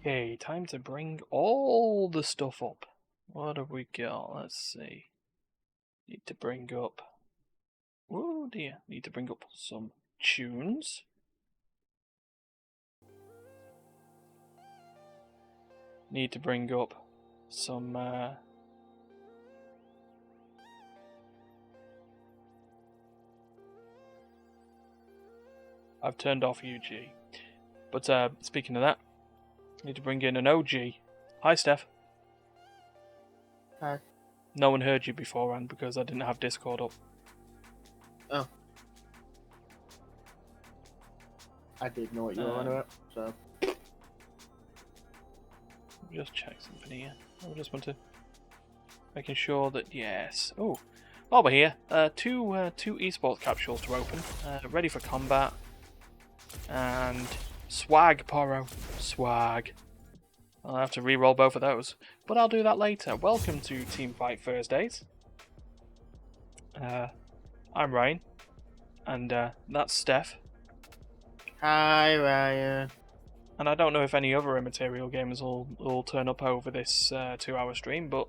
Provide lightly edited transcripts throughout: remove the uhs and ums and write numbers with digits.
Okay, time to bring all the stuff up. What have we got? Let's see. Need to bring up... Oh dear. Need to bring up some tunes. Need to bring up some... I've turned off UG. But speaking of that, need to bring in an OG. Hi, Steph. Hi. No one heard you beforehand because I didn't have Discord up. Oh. I did know what you were on about, so... Just check something here. I just want to... Making sure that, yes. Oh, while we're here, two esports capsules to open. Ready for combat. And swag, Poro. Swag. I'll have to re-roll both of those. But I'll do that later. Welcome to Teamfight Thursdays. I'm Ryan. And that's Steph. Hi, Ryan. And I don't know if any other immaterial gamers will turn up over this 2-hour stream, but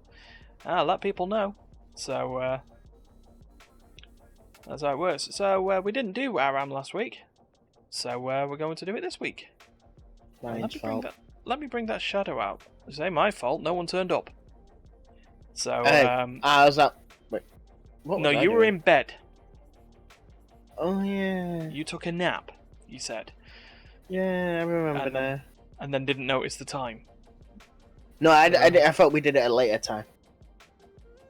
I'll let people know. So, that's how it works. So, we didn't do ARAM last week. So, we're going to do it this week. Let me bring that shadow out. It's ain't my fault, no one turned up. So, hey, I was up. Wait. What was no, I you were doing? in bed. Oh, yeah. You took a nap, you said. Yeah, I remember now. And then didn't notice the time. No, I thought we did it at a later time.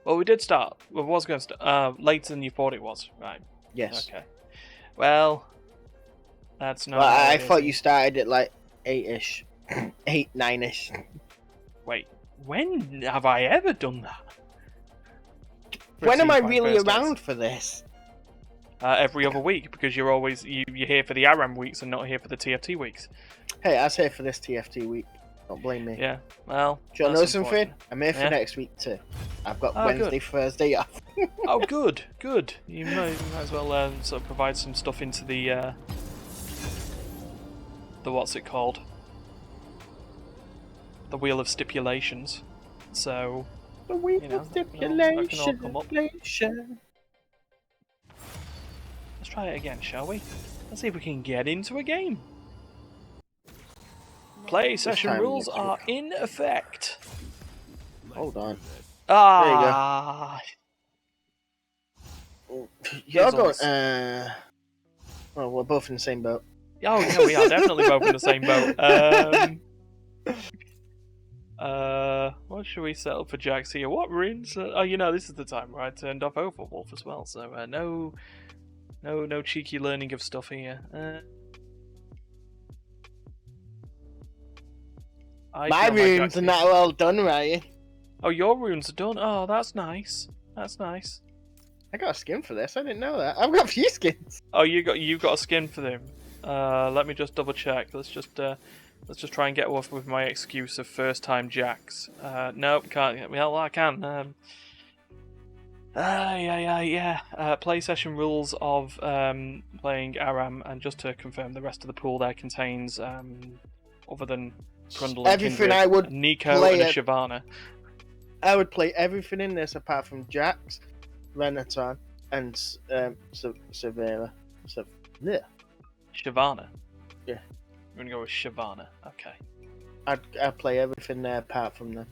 Well, we did start. We was going to start later than you thought it was, right? Yes. Okay. Well, that's not. Well, I thought you started at like 8-ish. 8, 9-ish. Wait, when have I ever done that? When am I really around for this? Every other week, because you're always you're here for the ARAM weeks and not here for the TFT weeks. Hey, I was here for this TFT week. Don't blame me. Yeah, well. Do you want to know something? I'm here for next week too. I've got Wednesday, Thursday off. Oh, good, good. You might as well sort of provide some stuff into the what's it called? The wheel of stipulations. So. The wheel of stipulation. Let's try it again, shall we? Let's see if we can get into a game. Play session rules are in effect. Hold on. Ah. There you go. You're going. Well, we're both in the same boat. Oh yeah, we are definitely both in the same boat. What should we settle for Jax here? What runes? Oh, you know, this is the time where I turned off Overwolf as well. So no cheeky learning of stuff here. My runes are not well done, Ryan. Oh, your runes are done? Oh, that's nice. That's nice. I got a skin for this. I didn't know that. I've got a few skins. Oh, you've got a skin for them. Let me just double check. Let's just try and get off with my excuse of first time Jax. Nope, can't. Well, I can. Play session rules of playing ARAM, and just to confirm, the rest of the pool there contains other than Grundle, everything Kindred, I would Nico, and a Shyvana. I would play everything in this apart from Jax, Renaton, and Severa. Shyvana. Yeah. We're gonna go with Shyvana. Okay. I'd play everything there apart from them.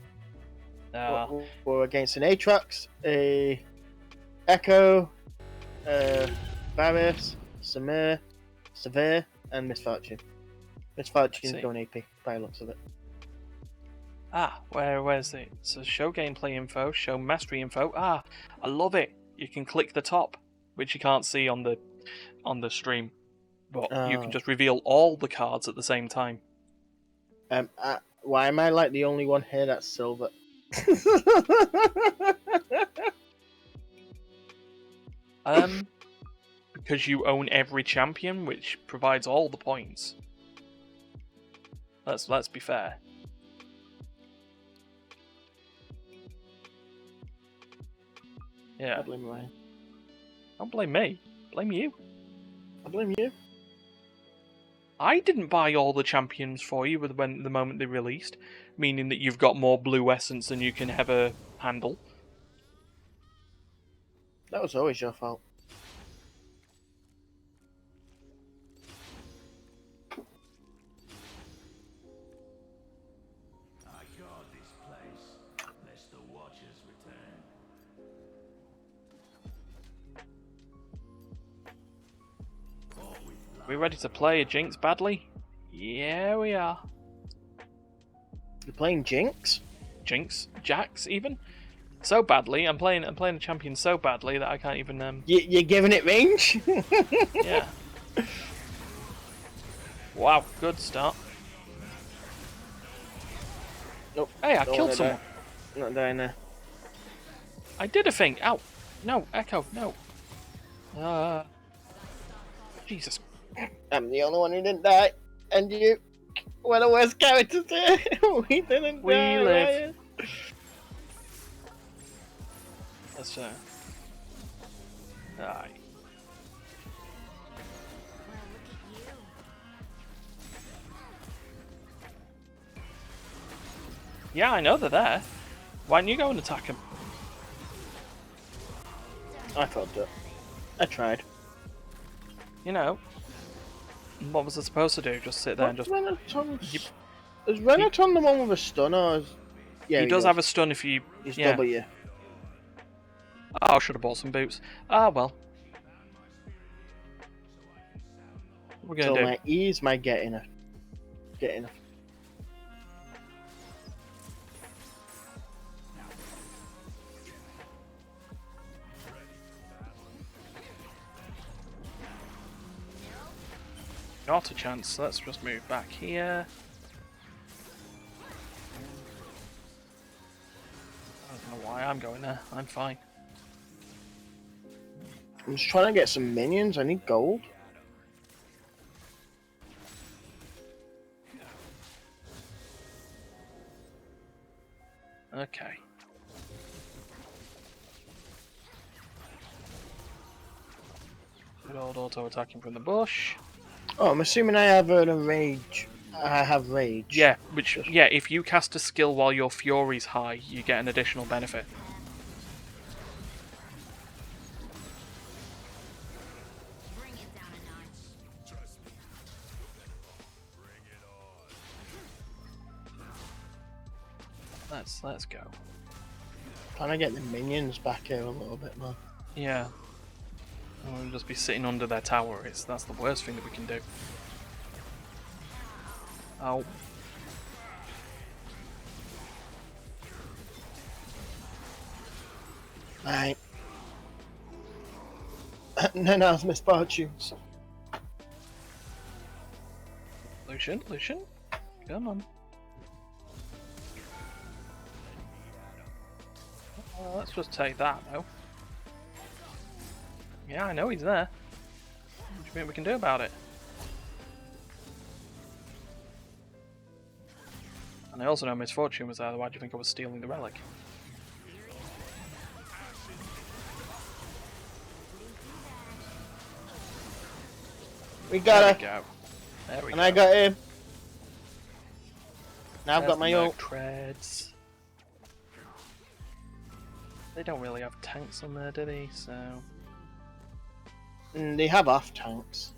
We're against an Aatrox, a Echo, Varus, Samir, Severe, and Misfortune. Misfortune's going AP by the looks of it. Where's it? So show gameplay info, show mastery info. I love it. You can click the top, which you can't see on the stream, but you can just reveal all the cards at the same time. Why am I like the only one here that's silver? Because you own every champion, which provides all the points. Let's be fair. Yeah. I blame Ryan. Don't blame me. Blame you. I blame you. I didn't buy all the champions for you when the moment they released, meaning that you've got more blue essence than you can ever handle. That was always your fault. I guard this place, lest the Watchers return. We ready to play a Jinx badly? Yeah, we are. You're playing Jinx? Jinx, Jax, even so badly. I'm playing the champion so badly that I can't even. You're giving it range? Yeah. Wow, good start. Nope. Hey, I killed someone. Not down there. I did a thing. Ow! No, Echo, no. Jesus. I'm the only one who didn't die, and you were the worst characters here. We didn't We die. live. Ryan. Let's Aye. Yeah, I know they're there. Why don't you go and attack them? I thought that. I tried. You know, what was I supposed to do? Just sit there and just. Is Renaton the one with a stun, or is... Yeah, he does have a stun if you. He's yeah. W. Oh, I should have bought some boots. Ah, well. What we're gonna do? My E is my getting her. Getting her. Not a chance. Let's just move back here. I don't know why I'm going there. I'm fine. I'm just trying to get some minions. I need gold. Okay. Good old auto attacking from the bush. Oh, I'm assuming I have a rage. I have rage. Yeah, if you cast a skill while your fury's high, you get an additional benefit. Let's go. Trying to get the minions back here a little bit more. Yeah. We'll just be sitting under their tower. That's the worst thing that we can do. Oh. Right. Nana's misfortunes. Lucian, come on. Let's just take that, though. Yeah, I know he's there. What do you think we can do about it? And I also know Misfortune was there, why do you think I was stealing the relic? We got There we go. There we and go. I got him. Now I've There's got my the ult. treads. They don't really have tanks on there, do they? So. They have off tanks.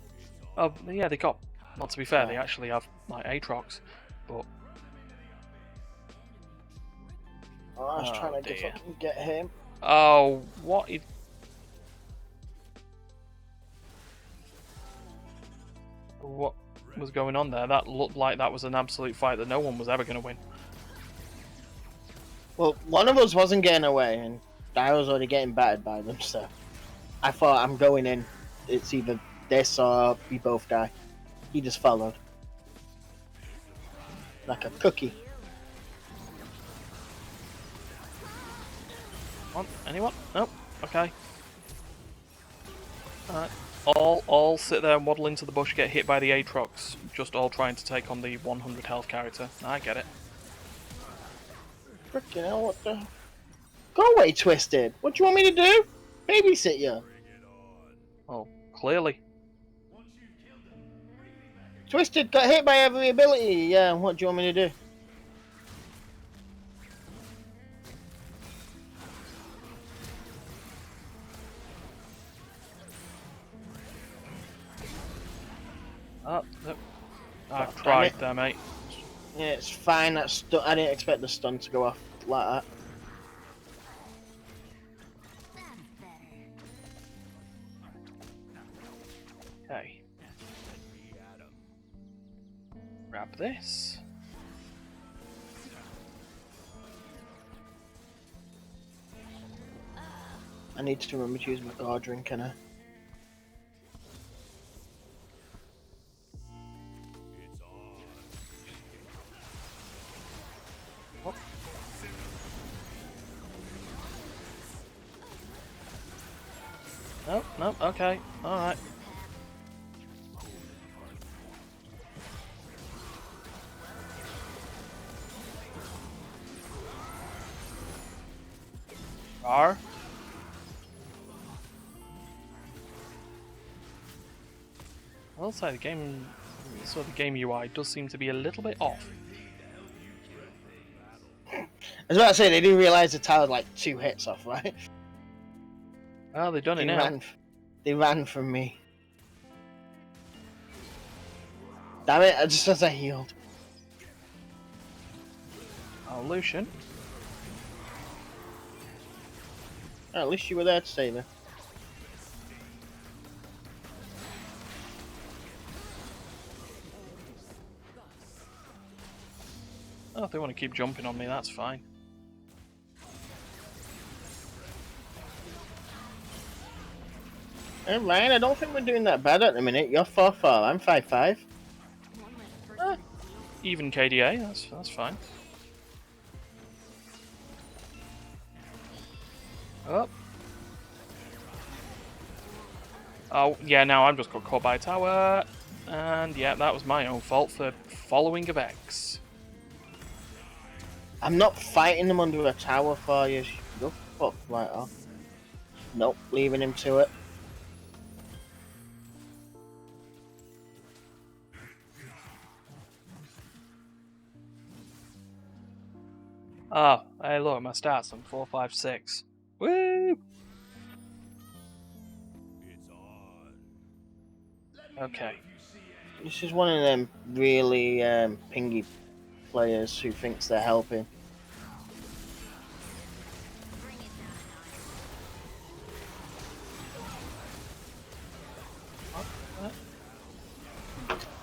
Oh, yeah, they got. Well, to be fair, they actually have like Aatrox, but. Oh, I was trying to fucking get him. Oh, what? What was going on there? That looked like that was an absolute fight that no one was ever going to win. Well, one of us wasn't getting away, and I was already getting battered by them, so I thought I'm going in. It's either this or we both die. He just followed. Like a cookie. Anyone? Nope. Okay. Alright. All sit there and waddle into the bush, get hit by the Aatrox, just all trying to take on the 100 health character. I get it. Frickin' hell, what the... Go away, Twisted! What do you want me to do? Babysit you? Oh, clearly. Twisted got hit by every ability. Yeah, what do you want me to do? Oh, no. I God damn cried it. there, mate. Yeah, it's fine. I didn't expect the stun to go off like that. Okay. Grab this. I need to remember to use my guard drink, can I? Oh. Nope, nope, okay, alright. R. I'll say the game, the game UI does seem to be a little bit off. I was about to say, they didn't realise the tower was like 2 hits off, right? Well, they've done it They now. they ran from me. Damn it, just as I healed. Oh, Lucian. Oh, at least you were there to save her. Oh, if they want to keep jumping on me, that's fine. Hey, Ryan, I don't think we're doing that bad at the minute. You're 4-4, I'm 5-5. Even KDA, that's fine. Oh. Oh, yeah, now I'm just got caught by a tower. And yeah, that was my own fault for following a Vex. I'm not fighting them under a tower for you. Go fuck right off. Nope, leaving him to it. Ah, hey, look, my stats. I'm 4, 5, 6. Woo! Okay. This is one of them really pingy players who thinks they're helping.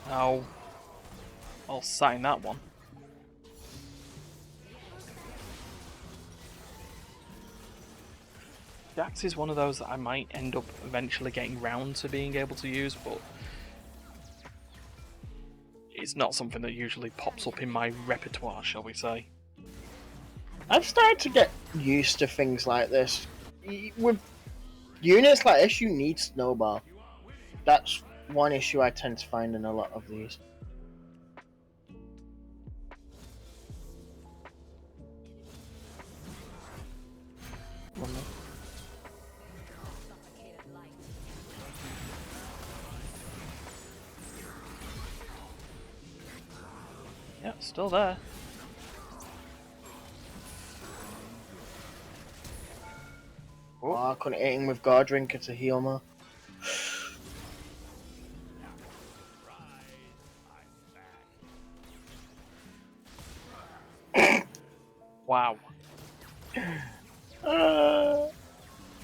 Now, I'll sign that one. Jax is one of those that I might end up eventually getting round to being able to use, but it's not something that usually pops up in my repertoire, shall we say. I've started to get used to things like this. With units like this, you need snowball. That's one issue I tend to find in a lot of these. Yeah, still there. Oh, I couldn't hit him with guard drinker to heal more. Wow.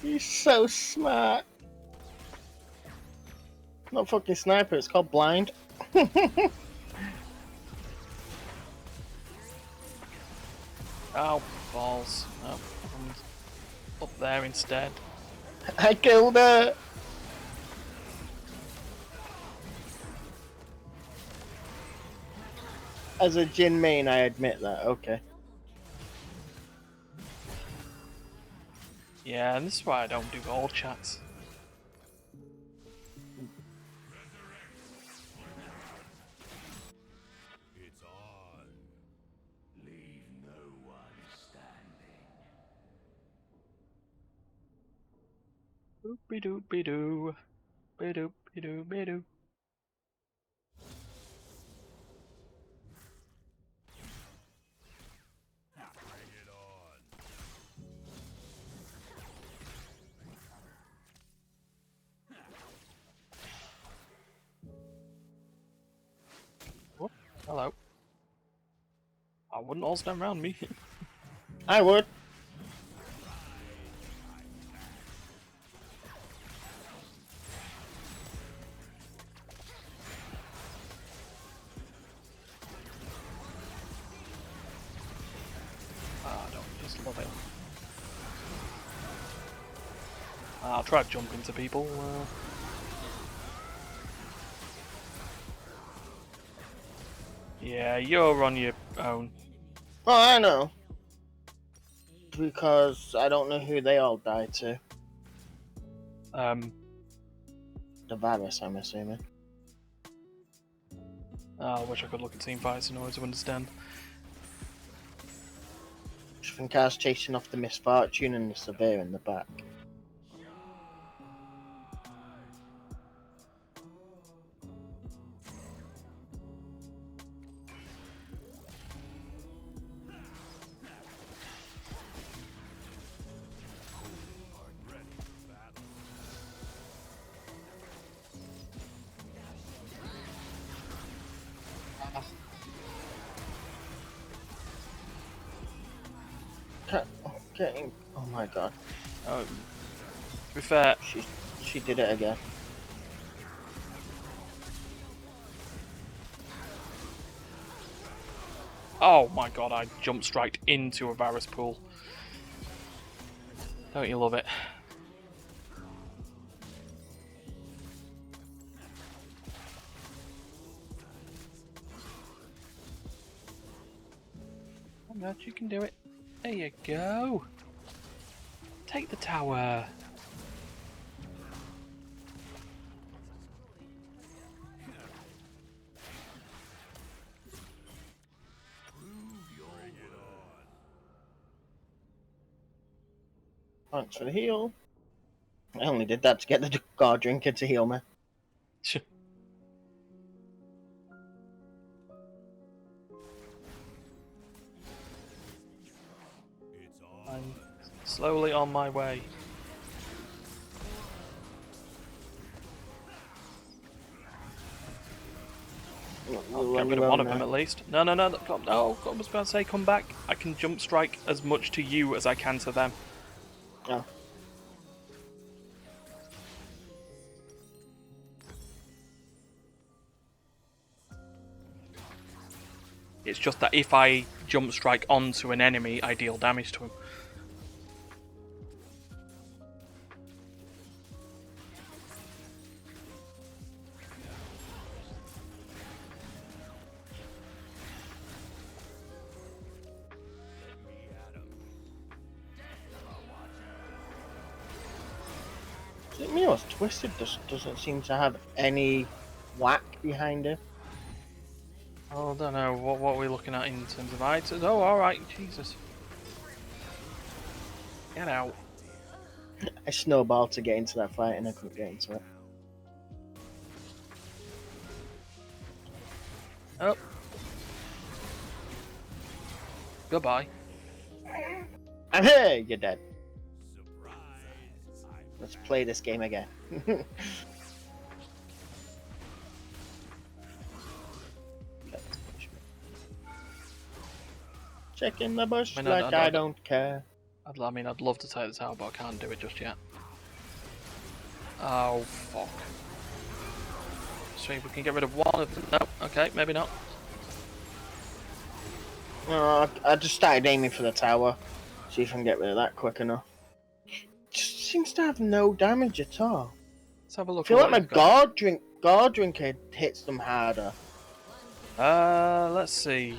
He's so smart. Not fucking sniper, it's called blind. Oh, balls. Oh, I'm up there instead. I killed her. As a Jin main, I admit that. Okay. Yeah, and this is why I don't do all chats. It's on. Leave no one standing. Boopy doopy doo. Be doopy doo be doo. Hello. I wouldn't all stand around me. I would. I don't just love it. I'll try to jump into people. Yeah, you're on your own. Oh, I know. Because I don't know who they all died to. The virus, I'm assuming. I wish I could look at team fights in order to understand. I think I was chasing off the misfortune and the severe in the back. Getting. Oh my god. To be fair, She did it again. oh my god, I jumped straight into a virus pool. Don't you love it? Oh god, you can do it. There you go. Take the tower. Thanks for the heal. I only did that to get the guard drinker to heal me. I'm slowly on my way. I'll get rid of one of them at least. No, no, no, no, I was about to say come back. I can jump strike as much to you as I can to them. Oh. It's just that if I jump strike onto an enemy, I deal damage to him. Is it me or Twisted just doesn't seem to have any whack behind it? Oh, I don't know. What are we looking at in terms of items? Oh, alright. Jesus. Get out. I snowballed to get into that fight and I couldn't get into it. Oh. Goodbye. And hey, you're dead. Let's play this game again. Checking the bush like I don't care. I mean, I'd love to take this out, but I can't do it just yet. Oh, fuck. So we can get rid of one of them. No, okay, maybe not. I just started aiming for the tower. See if I can get rid of that quick enough. Just seems to have no damage at all. Let's have a look. I feel like my guard drinker hits them harder. Let's see.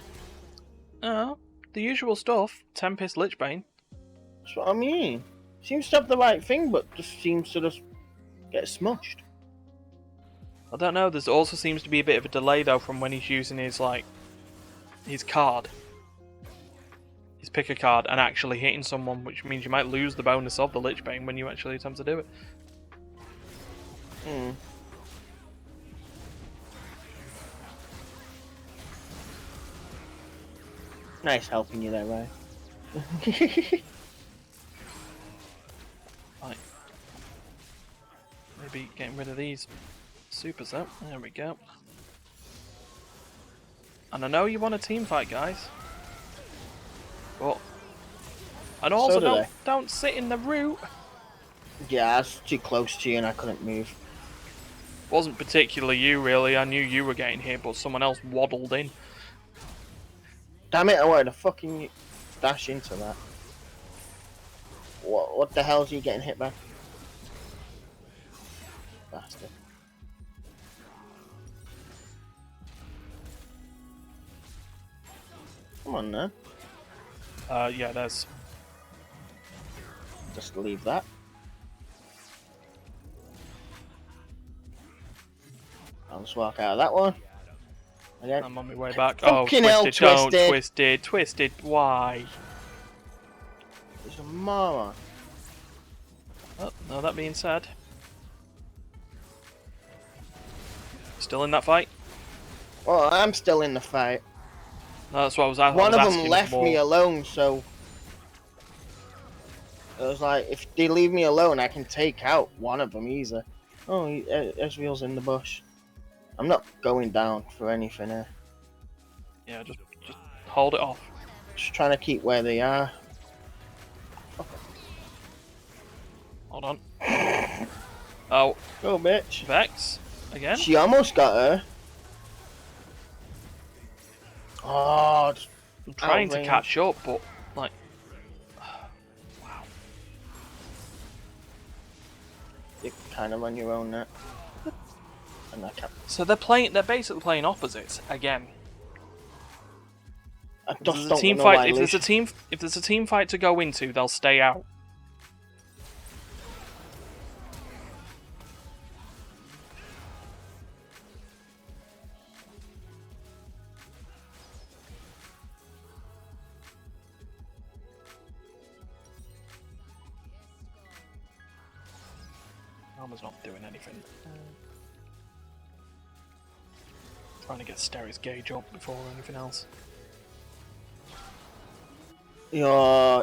Oh, the usual stuff. Tempest, Lichbane. That's what I mean. Seems to have the right thing, but just seems to just get smushed. I don't know. There also seems to be a bit of a delay though from when he's using his his card, his picker card, and actually hitting someone, which means you might lose the bonus of the Lichbane when you actually attempt to do it. Hmm. Nice helping you there, Ray. Right. Maybe getting rid of these supers though. There we go. And I know you want a team fight, guys. But... And also, do don't sit in the route. Yeah, I was too close to you and I couldn't move. Wasn't particularly you, really. I knew you were getting hit, but someone else waddled in. Damn it, I wanted to fucking dash into that. What the hell is he getting hit by? Bastard. Come on now. Yeah, there's... Just leave that. I'll just walk out of that one. Again. I'm on my way back. Oh, Fucking Twisted, hell, don't. Twisted. Twisted, Twisted, why? There's a moron. Oh, no, that being said... Still in that fight? Well, I'm still in the fight. No, that's what I was asking. One of them left me alone, so... It was like, if they leave me alone, I can take out one of them easy. Oh, Ezreal's in the bush. I'm not going down for anything here. Yeah, just hold it off. Just trying to keep where they are. Hold on. Oh, Go, bitch. Vex again. She almost got her. Oh, I'm trying to outrange. catch up, but like, wow. You're kind of on your own now. And I can't. So they're basically playing opposites again. I If just there's a don't team know fight, why if there's a team fight to go into, they'll stay out. Armor's not doing anything. Trying to get Steri's gauge up before anything else.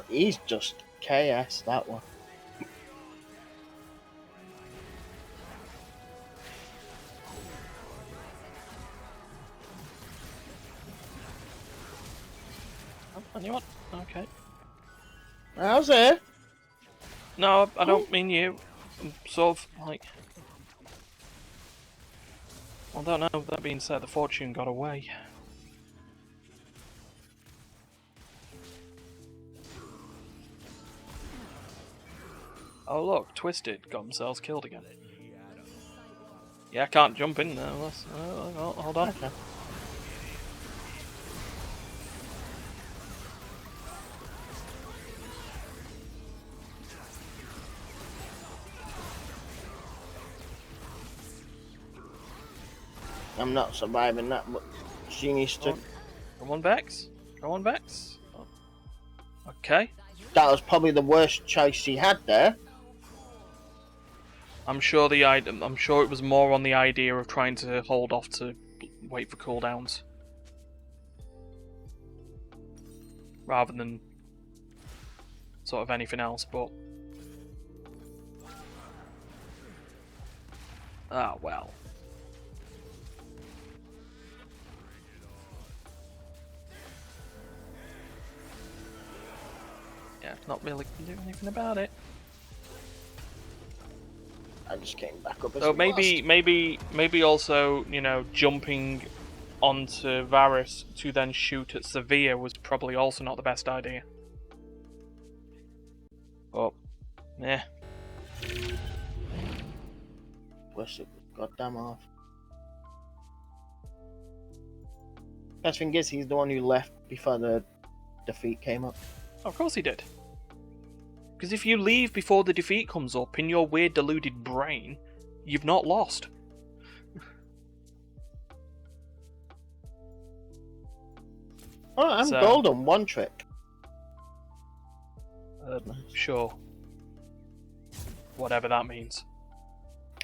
He's just KS, that one. Oh, and you what? Okay. How's it? No, I don't mean you. I'm sort of like. I don't know. That being said, the fortune got away. Oh look, Twisted got themselves killed again. Yeah, I can't jump in there. Hold on. Okay. I'm not surviving that, but she needs to. Come on, Vex. Come on, Vex. Oh. Okay. That was probably the worst choice she had there. I'm sure it was more on the idea of trying to hold off to wait for cooldowns, rather than sort of anything else. But well. Yeah, not really doing anything about it. I just came back up as So a maybe also, you know, jumping onto Varus to then shoot at Severe was probably also not the best idea. But, yeah. Wish it was goddamn off. Best thing is, he's the one who left before the defeat came up. Of course he did. Because if you leave before the defeat comes up in your weird deluded brain, you've not lost. Oh, I'm So- golden, one trick. Sure. Whatever that means.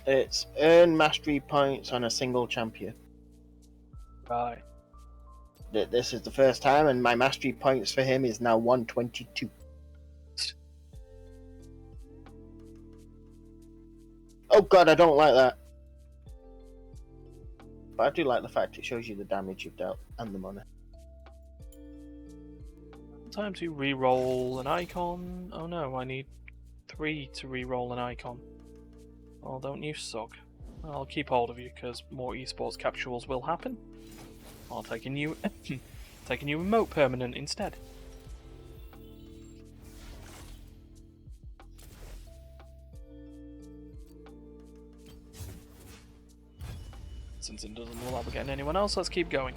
It's earn mastery points on a single champion. Right. This is the first time, and my mastery points for him is now 122. Oh god, I don't like that. but I do like the fact it shows you the damage you've dealt and the money. Time to re-roll an icon. Oh no, I need 3 to re-roll an icon. Oh, don't you suck. I'll keep hold of you, because more esports capsules will happen. I'll take a new remote permanent instead. Since it doesn't look like we're getting anyone else, let's keep going.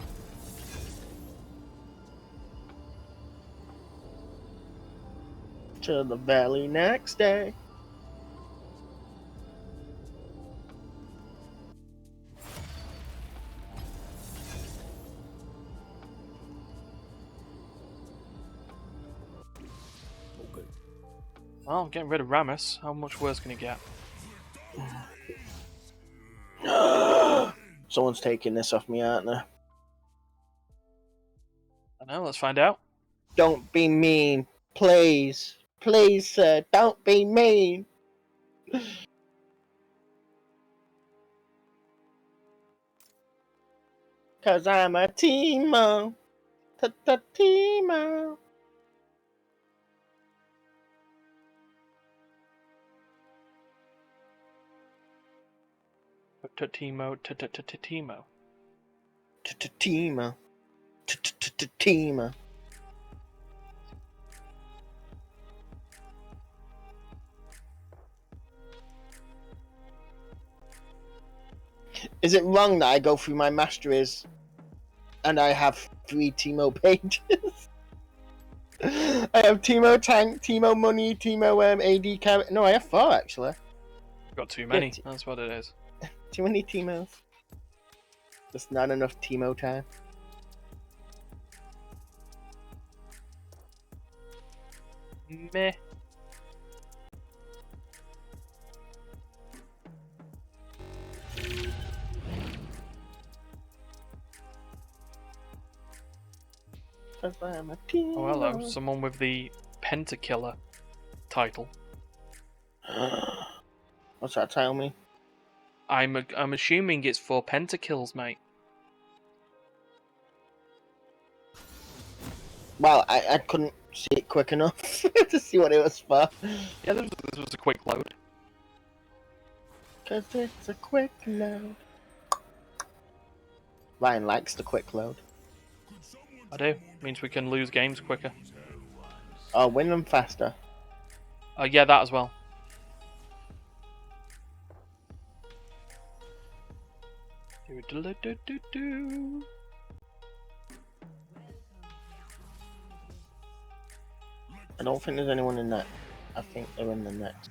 To the valley next day. Well, getting rid of Ramus. How much worse can it get? Someone's taking this off me, aren't they? I know, let's find out. Don't be mean, please. Please, sir, don't be mean. Cause I'm a Teemo. Teemo. Timo. Teemo. Teemo. Is it wrong that I go through my masteries and I have 3 Teemo pages? I have Teemo Tank, Teemo Money, Teemo AD Carry. No, I have 4 actually. Got too many, that's what it is. Too many Teemos. Just not enough Teemo time. Meh. I'm a Teemo. Oh hello, someone with the Pentakiller title. What's that tell me? I'm assuming it's for pentakills, mate. Well, I couldn't see it quick enough to see what it was for. Yeah, this was a quick load. Cause it's a quick load. Ryan likes the quick load. I do. Means we can lose games quicker. Oh, win them faster. Yeah, that as well. I don't think there's anyone in that. I think they're in the next.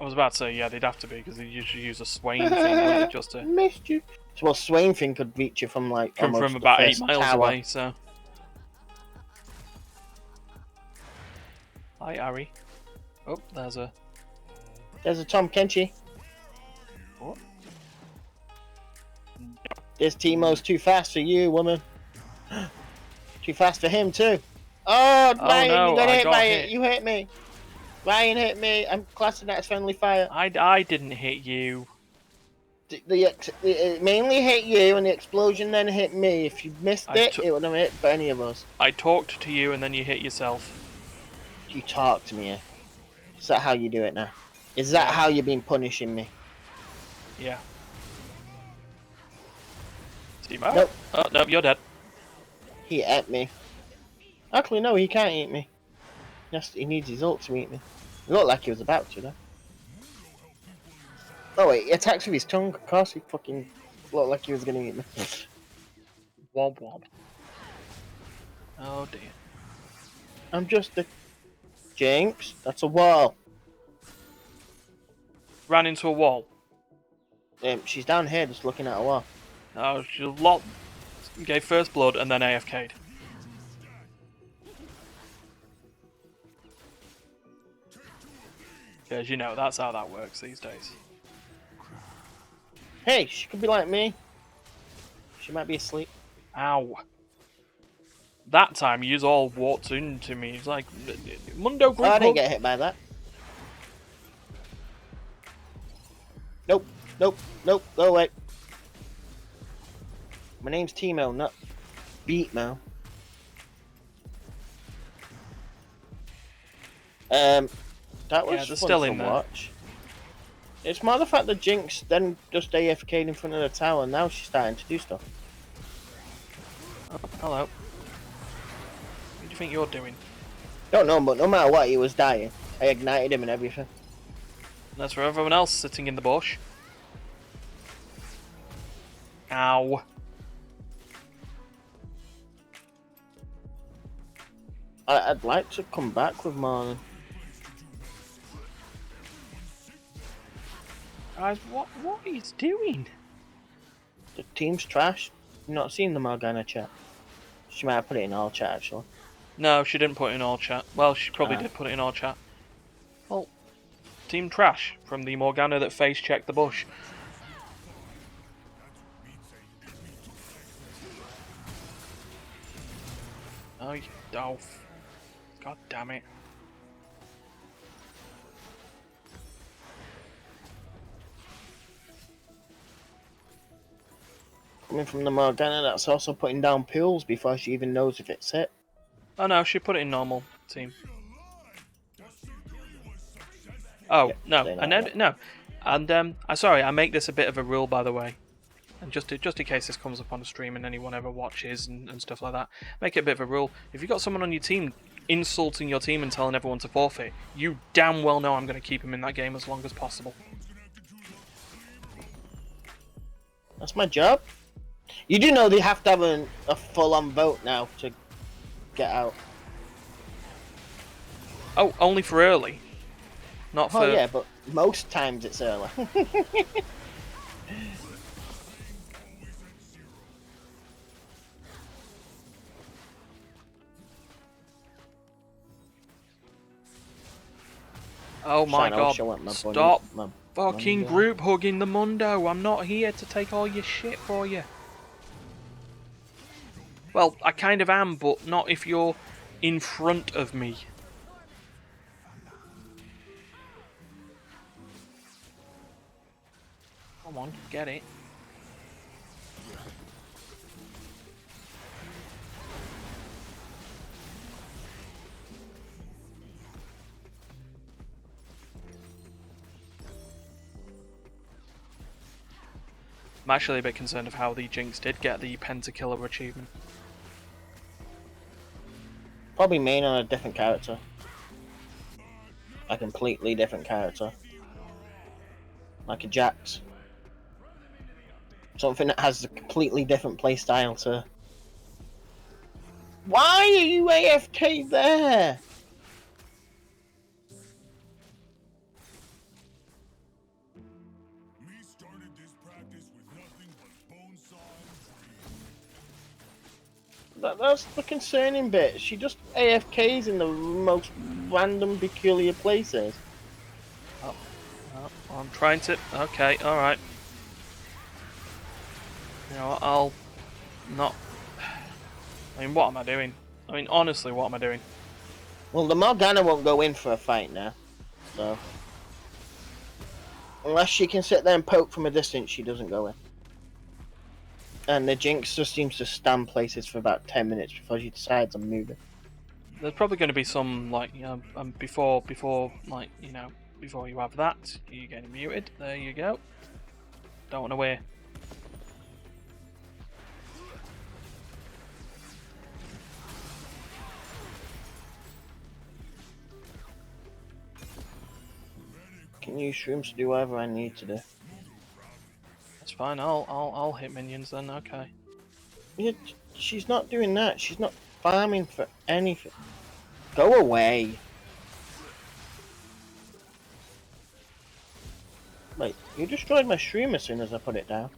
I was about to say, yeah, they'd have to be, because they usually use a Swain thing, wouldn't it, just to... Missed you. So, well, Swain thing could reach you from like From almost about the 8 first miles tower. away, so... Hi, Ari. Oh, there's a... There's a Tom Kenchi. What? This Teemo's too fast for you, woman. Too fast for him too. Oh, Ryan, no, you got I hit got by hit. it. You hit me. Ryan hit me. I'm classing that as friendly fire. I didn't hit you. It mainly hit you, and the explosion then hit me. If you missed it would have hit any of us. I talked to you, and then you hit yourself. You talk to me. Is that how you do it now? Is that how you've been punishing me? Yeah. Teemo? Nope. Oh, no, you're dead. He ate me. Actually, no, he can't eat me. Yes, he needs his ult to eat me. It looked like he was about to, though. Oh wait, he attacks with his tongue. Of course, he fucking looked like he was gonna eat me. Wob wob. Oh dear. I'm just a Jinx. That's a wall. Ran into a wall. She's down here, just looking at a wall. Oh, she gave first blood and then AFK'd. Because, you know, that's how that works these days. Hey, she could be like me. She might be asleep. Ow. That time, you all walked into me. It's like, Mundo Group. Oh, I didn't get hit by that. Nope, nope, nope, go away. My name's Timo, not Beatmo. That was Yeah, they're fun still to in there. watch. It's more the fact that Jinx then just AFK'd in front of the tower, and now she's starting to do stuff. Oh, hello. What do you think you're doing? Don't know, but no matter what, he was dying. I ignited him and everything. And that's for everyone else sitting in the bush. Ow. I'd like to come back with more. Guys, what he's doing? The team's trash. You've not seen the Morgana chat. She might have put it in all chat, actually. No, she didn't put it in all chat. Well, she probably did put it in all chat. Well, team trash from the Morgana that face checked the bush. Oh, you doff. God damn it. Coming from the Morgana, that's also putting down pools before she even knows if it's hit. Oh no, she put it in normal team. Oh, Yeah, no, they know I never, that. no. And, I'm sorry, I make this a bit of a rule, by the way. And just in case this comes up on the stream and anyone ever watches and stuff like that, make it a bit of a rule. If you've got someone on your team insulting your team and telling everyone to forfeit, you damn well know I'm going to keep him in that game as long as possible. That's my job. You do know they have to have a full-on vote now to get out. Oh, only for early. Not for... Oh yeah, but most times it's early. Oh my Shine, I wish god, I went my bunny- stop my fucking Mundo. group hugging the Mundo. I'm not here to take all your shit for you. Well, I kind of am, but not if you're in front of me. Come on, get it. I'm actually a bit concerned of how the Jinx did get the Pentakiller achievement. Probably main on a different character. A completely different character. Like a Jax. Something that has a completely different playstyle to... Why are you AFK there? That's the concerning bit. She just AFKs in the most random, peculiar places. Oh, I'm trying to... Okay, alright. You know what, I'll not... I mean, what am I doing? I mean, honestly, what am I doing? Well, the Morgana won't go in for a fight now, so... Unless she can sit there and poke from a distance, she doesn't go in. And the Jinx just seems to stand places for about 10 minutes before she decides I'm moving. There's probably going to be some, like, you know, before, like, you know, before you have that, you're getting muted. There you go. Don't want to wear. Can use shrooms to do whatever I need to do. That's fine. I'll hit minions then. Okay. Yeah, she's not doing that. She's not farming for anything. Go away. Wait, you destroyed my stream as soon as I put it down.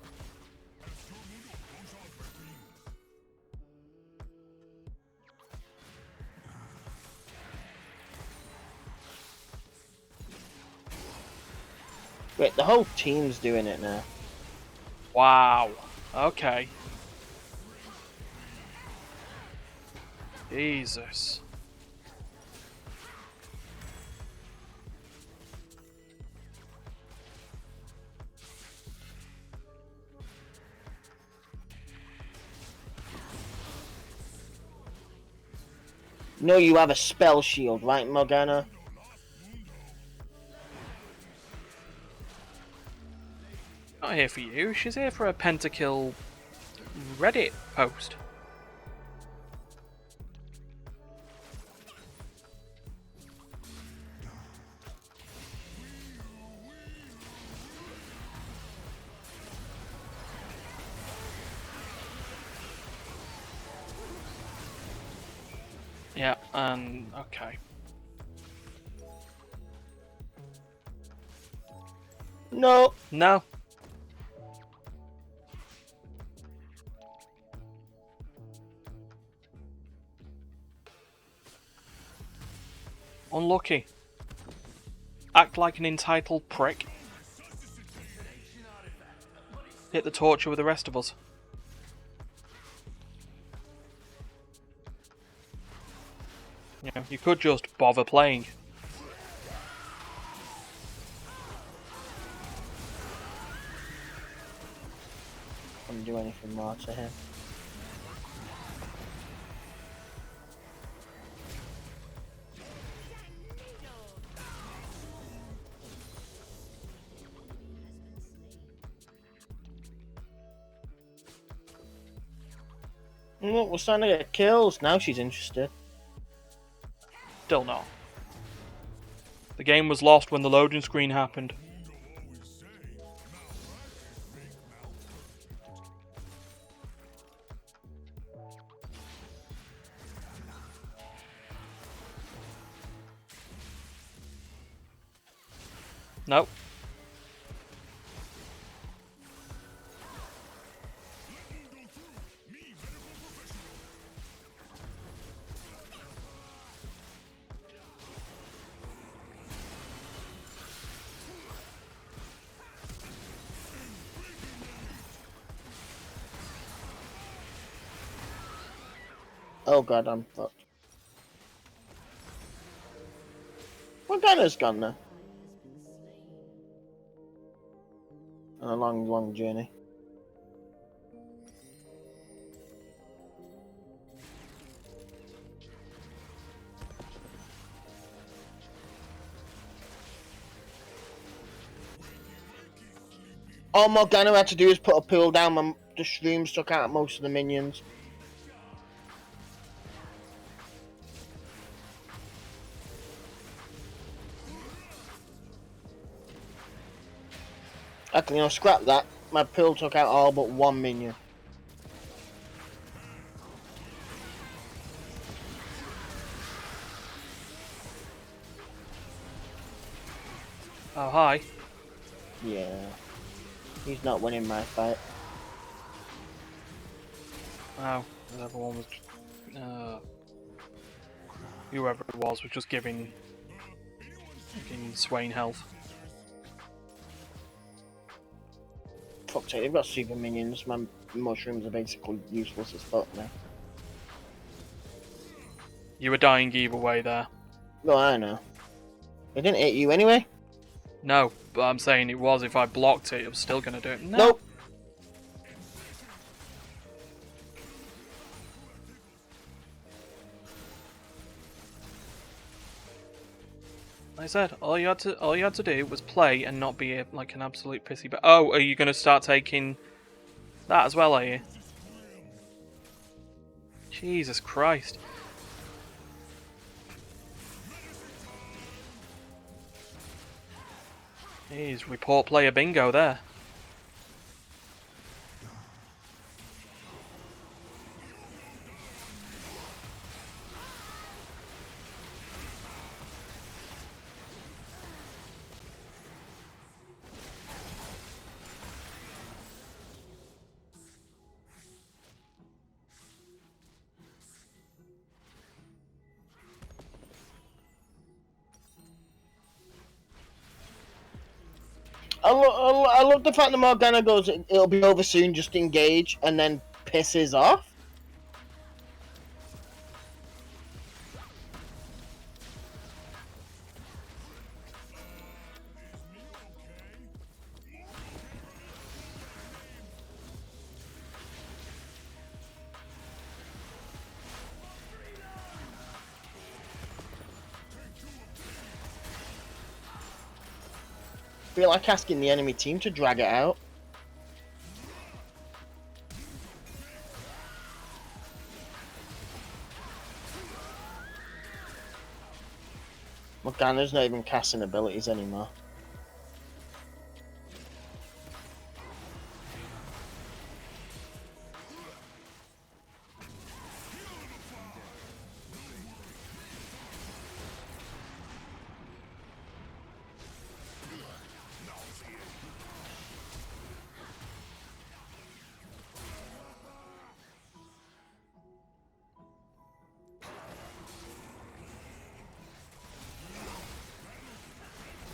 Wait, the whole team's doing it now. Wow. Okay. Jesus. No, you have a spell shield, right, Morgana? Not here for you. She's here for a pentakill Reddit post. Yeah, and okay. No. No. Unlucky. Act like an entitled prick. Hit the torture with the rest of us. You know, you could just bother playing. Couldn't do anything more to him. Look, we're starting to get kills. Now she's interested. Still not. The game was lost when the loading screen happened. Nope. Oh god, I'm fucked. Morgana's gone now. On a long, long journey. All Morgana had to do is put a pool down when the shrooms took out most of the minions. Actually, you know, scrap that. My pool took out all but one minion. Oh, hi. Yeah. He's not winning my fight. Oh, everyone was... whoever it was just giving Swain health. Fuck's sake, they've got super minions. My mushrooms are basically useless as fuck now. You were dying either way there. No, I know. It didn't hit you anyway? No, but I'm saying it was. If I blocked it, it was still going to do it. No. Nope. Like I said, all you had to do was play and not be like an absolute pissy. But oh, are you going to start taking that as well? Are you? Jesus Christ! Jeez, report player bingo there. I love the fact that Morgana goes, it'll be over soon, just engage, and then pisses off. feel like asking the enemy team to drag it out. Morgana's not even casting abilities anymore.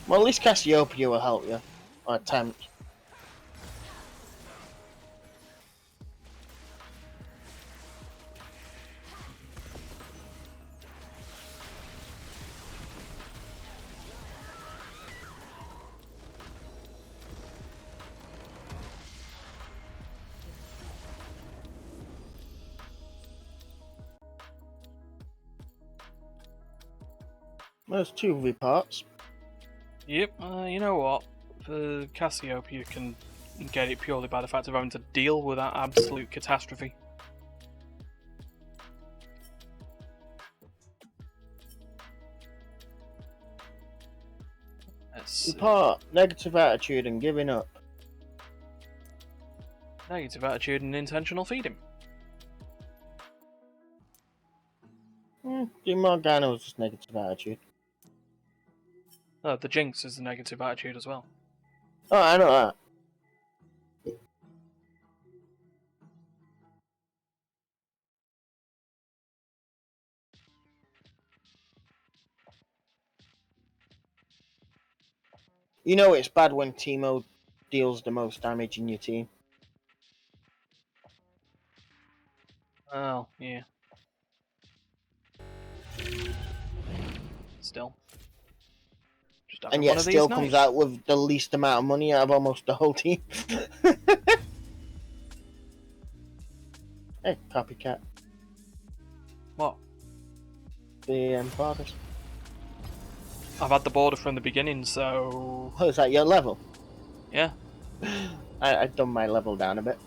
Well, at least Cassiopeia will help you. Or attempt. There's 2 V-parts. Yep, you know what? For Cassiopeia, you can get it purely by the fact of having to deal with that absolute catastrophe. V-part, negative attitude and giving up. Negative attitude and intentional feeding. The Morgana was just negative attitude. Oh, the Jinx is the negative attitude as well. Oh, I know that. You know it's bad when Teemo deals the most damage in your team. Oh, yeah. Still. Just And yet still comes out with the least amount of money out of almost the whole team. Hey, copycat. What? The fathers. I've had the border from the beginning, so... Oh, is that your level? Yeah. I've done my level down a bit.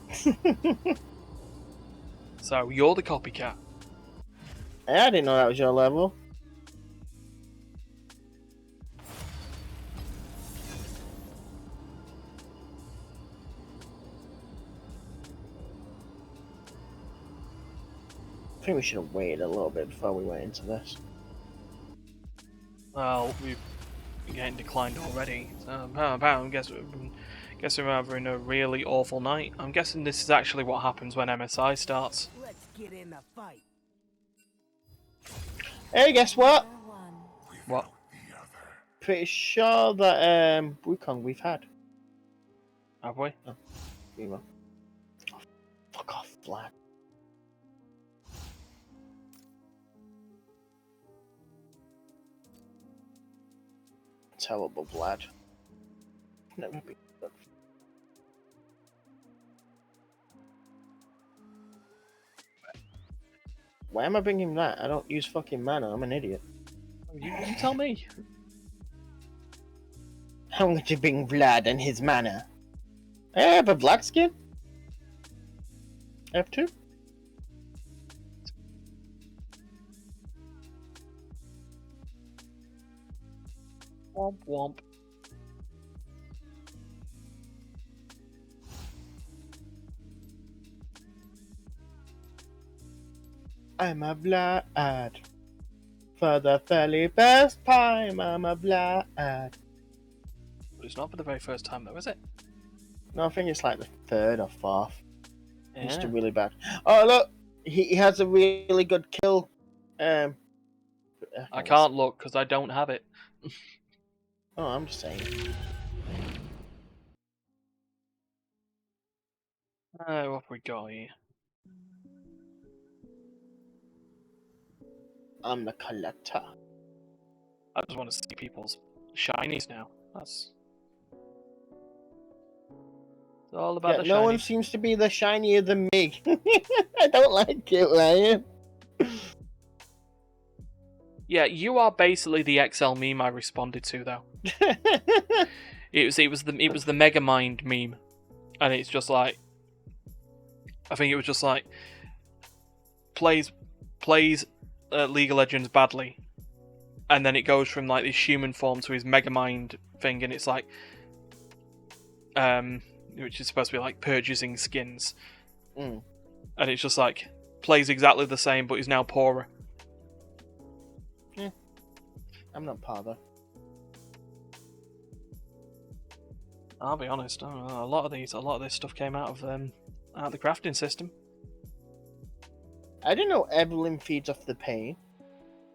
So, you're the copycat. Hey, I didn't know that was your level. I think we should have waited a little bit before we went into this. Well, we've been getting declined already. So, I guess we're having a really awful night. I'm guessing this is actually what happens when MSI starts. Let's get in the fight. Hey, guess what? What? Pretty sure that Wukong we've had. Have we? Oh, oh, fuck off, Vlad. Terrible Vlad. Never been good. Why am I bringing that? I don't use fucking mana. I'm an idiot. You tell me. I'm going to bring Vlad and his mana. I have a Vlad skin. I have 2. Womp womp. I'm a Vlad. For the very first time, I'm a Vlad. But it's not for the very first time though, is it? No, I think it's like the 3rd or 4th. Yeah. It's still really bad. Oh, look! He has a really good kill. I can't look because I don't have it. Oh, I'm just saying. What have we got here? I'm the collector. I just want to see people's shinies now. That's it's all about the shinies. No one seems to be the shinier than me. I don't like it, Ryan. Yeah, you are basically the XL meme I responded to, though. It was the Megamind meme, and it's just like, I think it was just like plays League of Legends badly, and then it goes from like this human form to his Megamind thing, and it's like, which is supposed to be like purchasing skins, Mm. and it's just like plays exactly the same, but he's now poorer. I'm not bothered. I'll be honest, a lot of this stuff came out of the crafting system. I didn't know Evelyn feeds off the pain.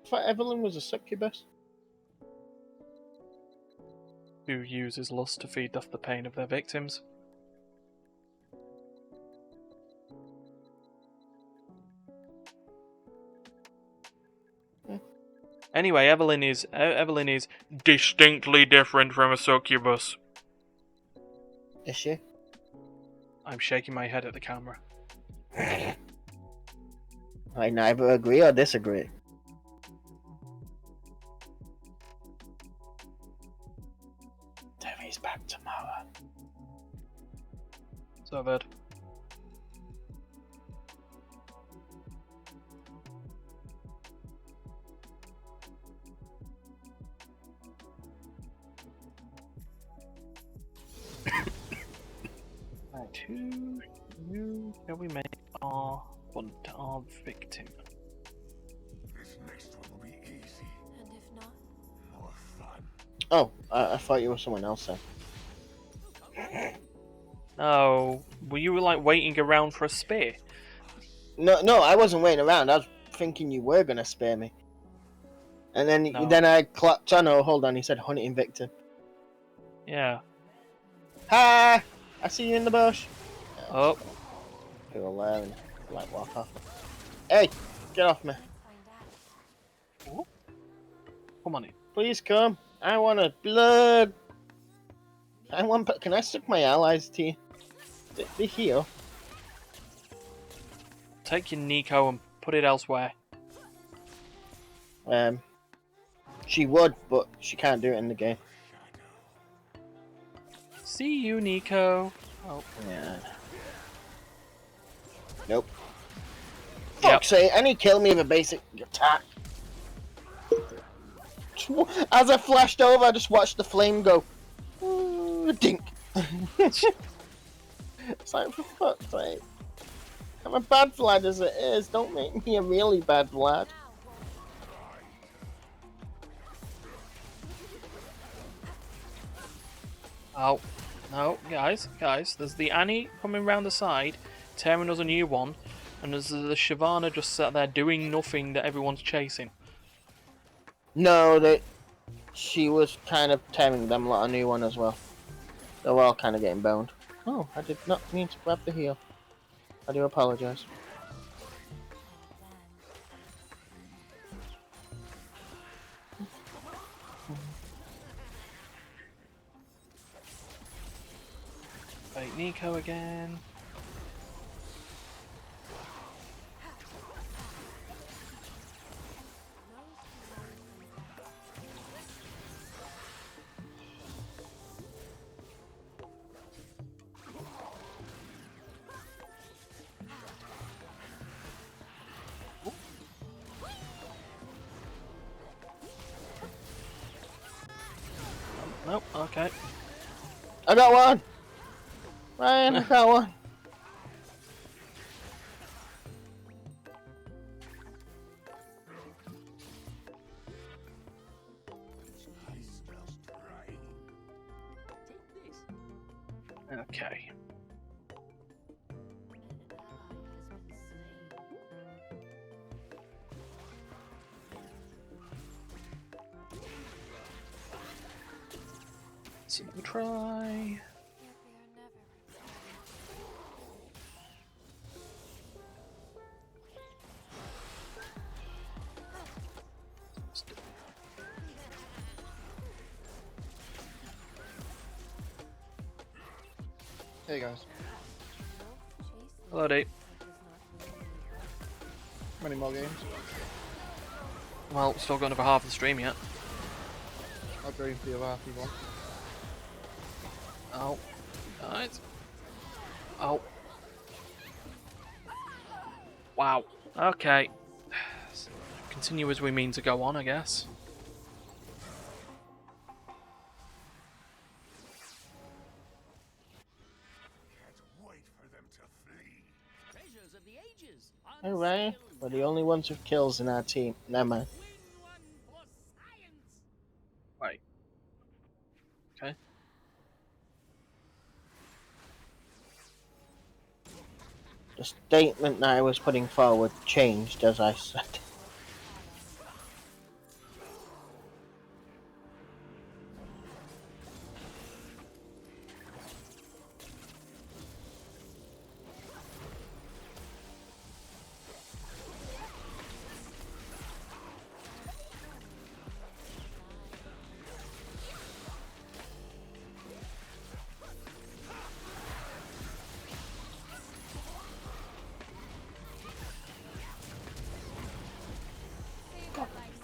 I thought Evelyn was a succubus. Who uses lust to feed off the pain of their victims. Anyway, Evelyn is distinctly different from a succubus. Is she? I'm shaking my head at the camera. I neither agree or disagree. Debbie's back tomorrow. So bad. Right, who shall we make our victim? This next one will be easy. And if not? More fun. Oh, I thought you were someone else then. Oh, were you like waiting around for a spear? No, I wasn't waiting around. I was thinking you were gonna spare me. And then No. then I clapped. Oh no, hold on. He said hunting victim. Yeah. Hi! I see you in the bush. Oh, People there and like walk off. Hey, get off me. Find out. come on in. Please come. I want a blood. I want. Can I suck my allies' teeth? They heal. Take your Nico and put it elsewhere. She would, but she can't do it in the game. See you, Nico. Oh, Yeah. Nope. Yep. Fuck's sake, and he killed me with a basic attack. As I flashed over, I just watched the flame go. Ooh, dink. It's like, for fuck's sake. I'm a bad Vlad as it is. Don't make me a really bad Vlad. oh, no, guys, there's the Annie coming round the side, tearing us a new one, and there's the Shyvana just sat there doing nothing that everyone's chasing. No, she was kind of tearing them lot a new one as well. They were all kind of getting boned. Oh, I did not mean to grab the heel. I do apologize. Fake Nico again. Nope, okay. I got one! Ryan, I got one. Okay. So we'll try. Hey guys, Hello, Dave. many more games? Well, still got another half of the stream yet. I'll go for the other half you want. Oh. Nice. Oh. Wow. Okay. Continue as we mean to go on, I guess. Wait for them to flee. Treasures of the ages. Hooray! We're the only ones with kills in our team. Never mind. Win one for science. Right. Okay. The statement that I was putting forward changed as I said.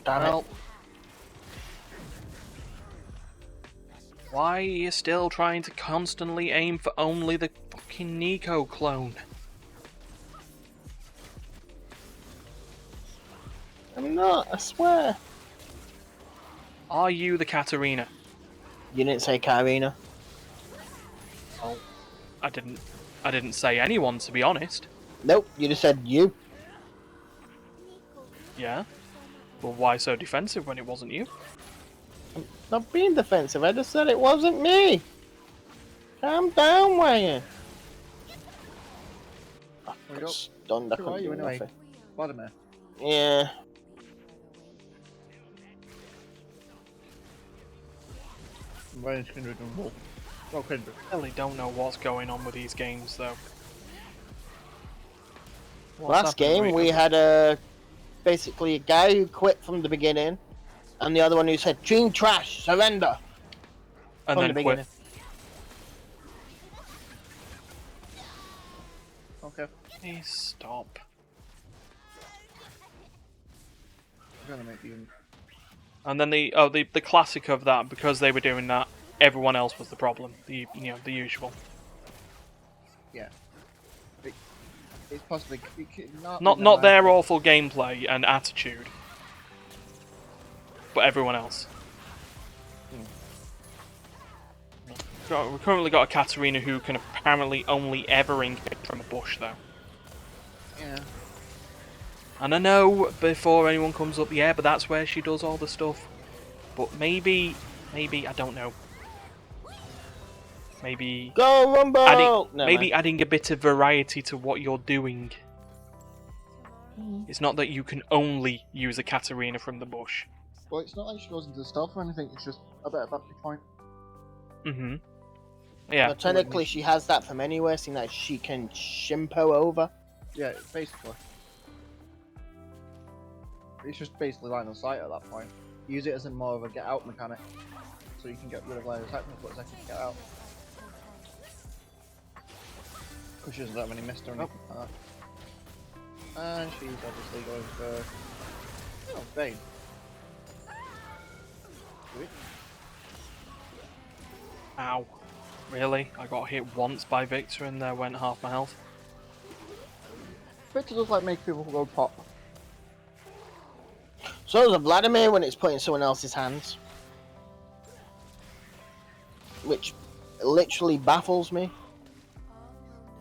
Damn it. Well, why are you still trying to constantly aim for only the fucking Nico clone? I'm not, I swear. Are you the Katarina? You didn't say Karina. Oh, I didn't say anyone, to be honest. Nope, you just said you. Yeah? Well, why so defensive when it wasn't you? I'm not being defensive, I just said it wasn't me. Calm down, Wayne. I we got go. stunned, I Who couldn't are you do anyway? nothing. Vladimir. Yeah. Ryan's Kindred and Wolf. Well, Kindred. I really don't know what's going on with these games, though. What's Last happening, game we Rico? had basically a guy who quit from the beginning, and the other one who said "Team trash, surrender" And from then the quit. beginning. Okay. Please stop. I'm gonna make you. And then the classic of that, because they were doing that, everyone else was the problem. The usual. Yeah. It's possibly. Not their awful gameplay and attitude, but everyone else. We've currently got a Katarina who can apparently only ever engage from a bush, though. Yeah. And I know before anyone comes up, yeah, but that's where she does all the stuff. But maybe I don't know. Maybe Go Rumble! adding a bit of variety to what you're doing. It's not that you can only use a Katarina from the bush. Well, it's not like she goes into the stealth or anything. It's just a bit of vantage point. Mm-hmm. Yeah. But technically, she has that from anywhere, seeing that she can shimpo over. Yeah, basically. It's just basically line of sight at that point. Use it as a more of a get out mechanic, so you can get rid of line of sight in a split second to get out. Because she doesn't have any mist or anything like that. And she's obviously going for. Oh, Bane. Do it. Ow. Really? I got hit once by Victor and there went half my health. Victor does like make people go pop. So does Vladimir when it's put in someone else's hands. Which literally baffles me.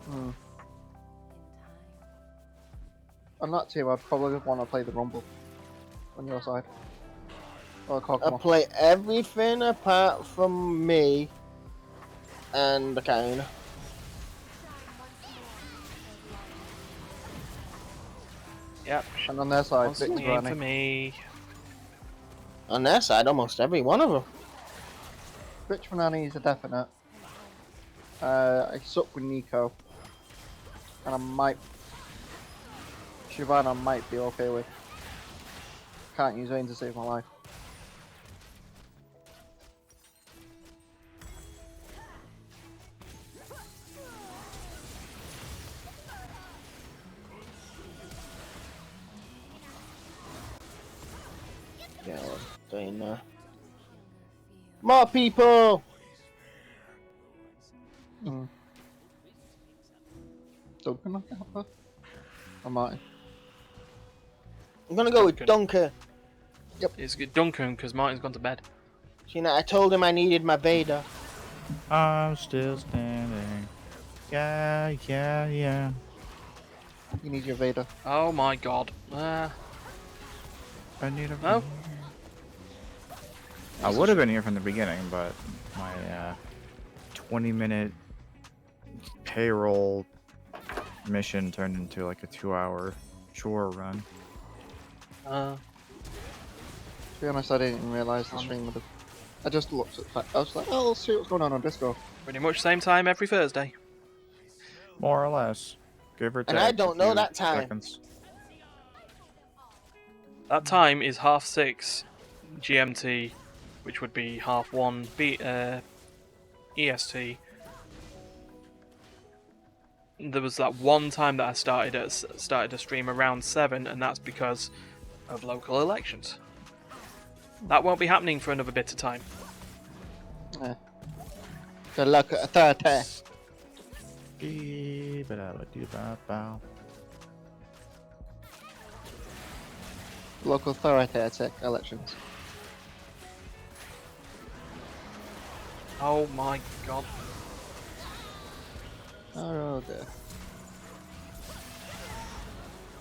Hmm. On that team, I'd probably want to play the Rumble on your side. Or I Kokomo. play everything apart from me and the Karina. Yep. And on their side, Victor Constantly aim for Granny. me. On their side, almost every one of them. Rich Fanani is a definite. I suck with Nico. And I might... Shyvana I might be okay with. Can't use Vayne to save my life. Yeah, doing More people! Mm. Duncan, I think. Or Martin. I'm gonna go with Duncan. Dunker. It's good Duncan because Martin's gone to bed. You know, I told him I needed my Vader. I'm still standing. Yeah, yeah, yeah. You need your Vader. Oh my god. I need a. No? I would have been here from the beginning, but my 20-minute payroll mission turned into like a 2-hour chore run. To be honest, I didn't even realise the stream would have. I just looked at that. I was like, oh, let's see what's going on Discord. Pretty much same time every Thursday. More or less. Give or take. And I don't know a few that time. seconds. That time is 6:30 GMT, which would be 1:30 EST. There was that one time that I started a stream around 7, and that's because of local elections. That won't be happening for another bit of time. The local authority. Local authority elections. Oh my god. Oh dear.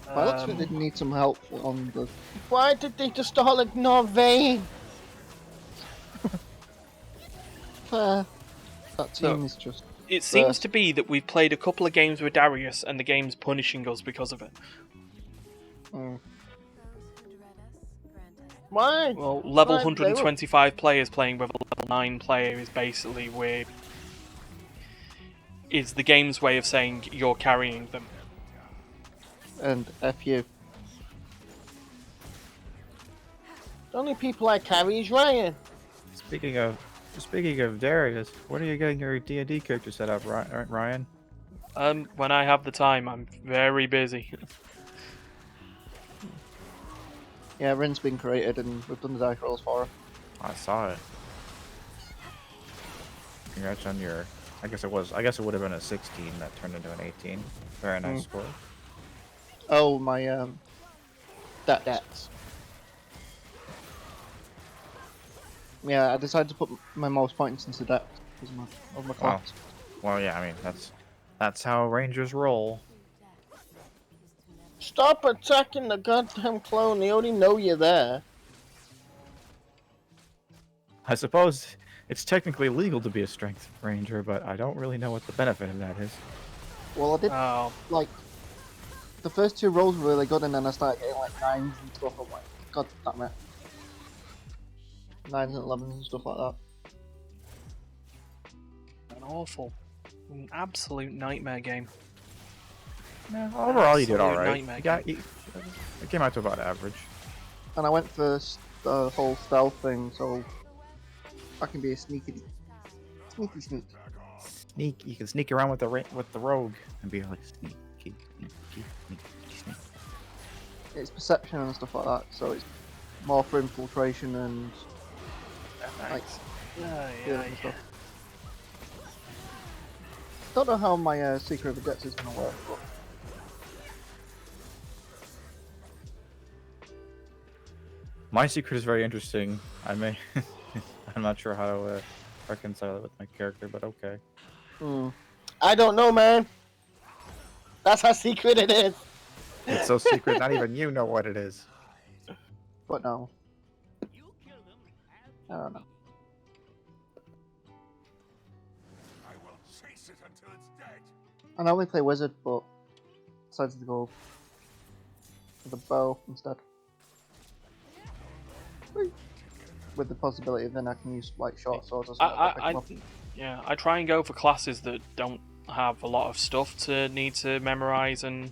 I looks like they need some help on the. Why did they just all ignore Vayne? That team So- is just. It seems to be that we've played a couple of games with Darius, and the game's punishing us because of it. Mm. Those who dread us, grant us. Why? Well, level Right, they were- 125 players playing with a level 9 player is basically where is the game's way of saying you're carrying them. And F you. The only people I carry is Ryan. Speaking of Darius, when are you getting your D&D character set up, Ryan? When I have the time, I'm very busy. Yeah, Rin's been created and we've done the dice rolls for her. I saw it. Congrats on your. I guess it would have been a 16 that turned into an 18. Very nice score. Oh, my That's. Yeah, I decided to put my most points into dex because of my class. Well, yeah. I mean, that's how Rangers roll. Stop attacking the goddamn clone. They already know you're there. I suppose it's technically legal to be a strength ranger, but I don't really know what the benefit of that is. Well, I did Oh, like the first 2 rolls were really good, and then I started getting like 9s and stuff. I'm like, God damn it. 9s and 11s and stuff like that. an absolute nightmare game. Yeah, overall, you did Absolute all right. nightmare It came out to about average. And I went for the whole stealth thing, so I can be a sneak. Sneak. You can sneak around with the rogue and be like sneaky. It's perception and stuff like that, so it's more for infiltration and like Yeah. and stuff. Don't know how my secret of the depths is gonna work, but My secret is very interesting. I'm not sure how to reconcile it with my character, but okay. I don't know, man. That's how secret it is. It's so secret, not even you know what it is. but no. I don't know. I will chase it until it's dead. And I only play wizard, but decided to go with the bow instead. With the possibility then I can use like short swords or something. I try and go for classes that don't have a lot of stuff to need to memorize and.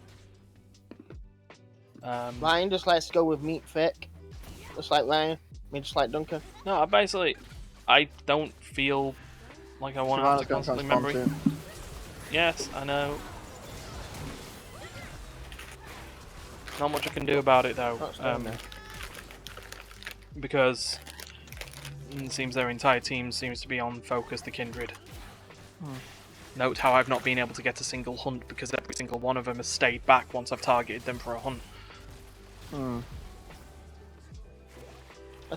Ryan just likes to go with meat thick. Just like Ryan. I mean, just like Duncan. No, I don't feel like I want to have to constantly memory. Yes, I know. Not much I can do about it though, because it seems their entire team seems to be on Focus the Kindred. Note how I've not been able to get a single hunt because every single one of them has stayed back once I've targeted them for a hunt. That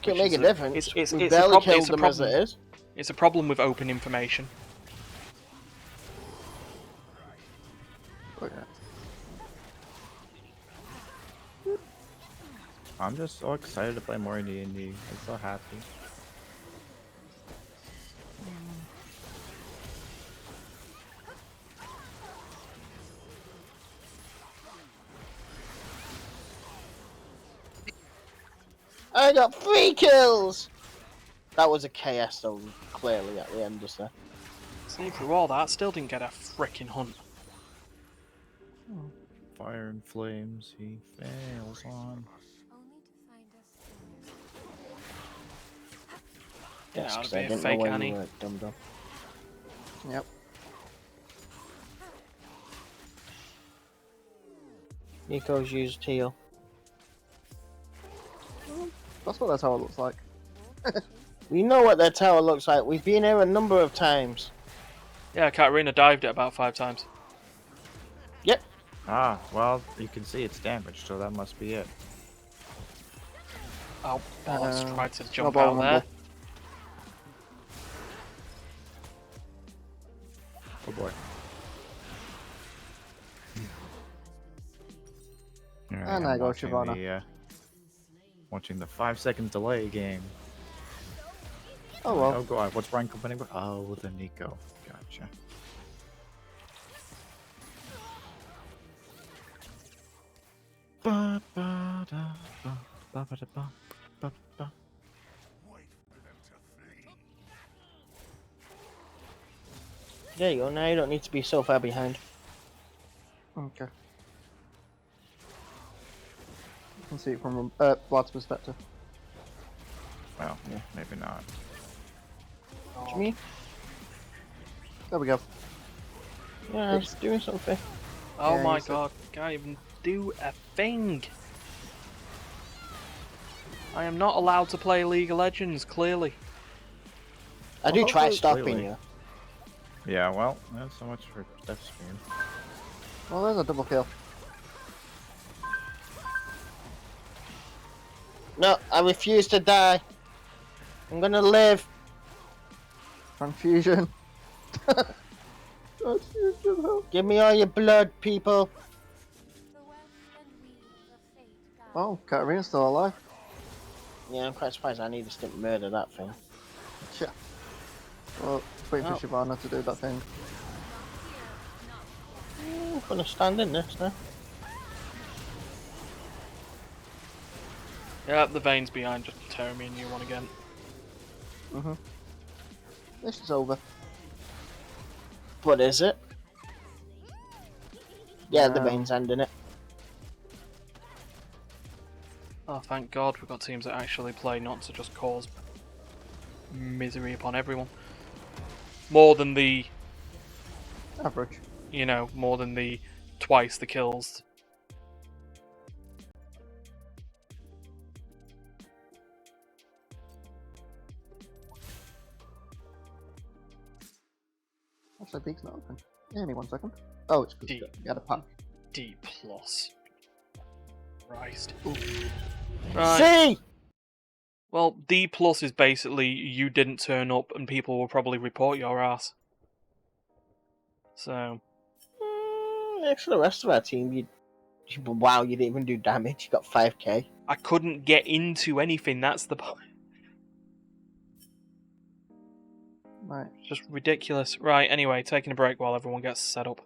can Which make is a difference. it's We a barely prob- killed it's a them as it problem. is. It's a problem with open information. Oh, yeah. I'm just so excited to play more D&D. I'm so happy. I got 3 kills! That was a KS though, clearly at the end just there. See, through all that, still didn't get a frickin' hunt. Fire and flames, he fails on. Only to find us Yeah, Yes, that'd 'cause be I a didn't know fake where Annie. you were, dum-dum. Nico's used heal. That's what that tower looks like. We know what that tower looks like. We've been here a number of times. Yeah, Katarina dived it about 5 times. Yep. Ah, well, you can see it's damaged, so that must be it. Oh, bollocks, tried to jump snowball out there. rumble. Oh boy. Alright, And I'm there goes watching Shyvana. watching the 5-second delay game. Oh well. Oh god, what's Brian complaining about? Oh, the Nico. Gotcha. Ba, ba, da, ba, ba, ba, da, ba, ba, ba. There you go. Now you don't need to be so far behind. Okay. You can see it from Vlad's perspective. Well, maybe not. What do you mean? There we go. Yeah, it's doing something. Oh Yeah, my you said- god, can't even do a thing! I am not allowed to play League of Legends, clearly. I do Well, try hopefully- stopping clearly. you. Yeah, well, that's so much for Steph's stream. Well, there's a double kill. No, I refuse to die. I'm gonna live. Confusion. Confusion, help. Give me all your blood, people. the web and weave of fate guide. Oh, Katarina's still alive. Yeah, I'm quite surprised Annie just didn't murder that thing. Yeah. Well, waiting Oh. for Shyvana to do that thing. I'm gonna stand in this now. Yeah, the Vayne's behind, just tearing me a new one again. This is over. What is it? Yeah, the Um, Bane's ending it. Oh, thank God we've got teams that actually play, not to just cause misery upon everyone. More than the, Average. you know, more than the twice the kills. Actually, peek's not open. Give me 1 second. Oh, it's because D. you had a pack. D plus. Christ. Ooh. Right. See! Well, D plus is basically you didn't turn up and people will probably report your ass. So, Next to the rest of our team, wow, you didn't even do damage. You got 5k. I couldn't get into anything, that's the point. Right. Just ridiculous. Right, anyway, taking a break while everyone gets set up.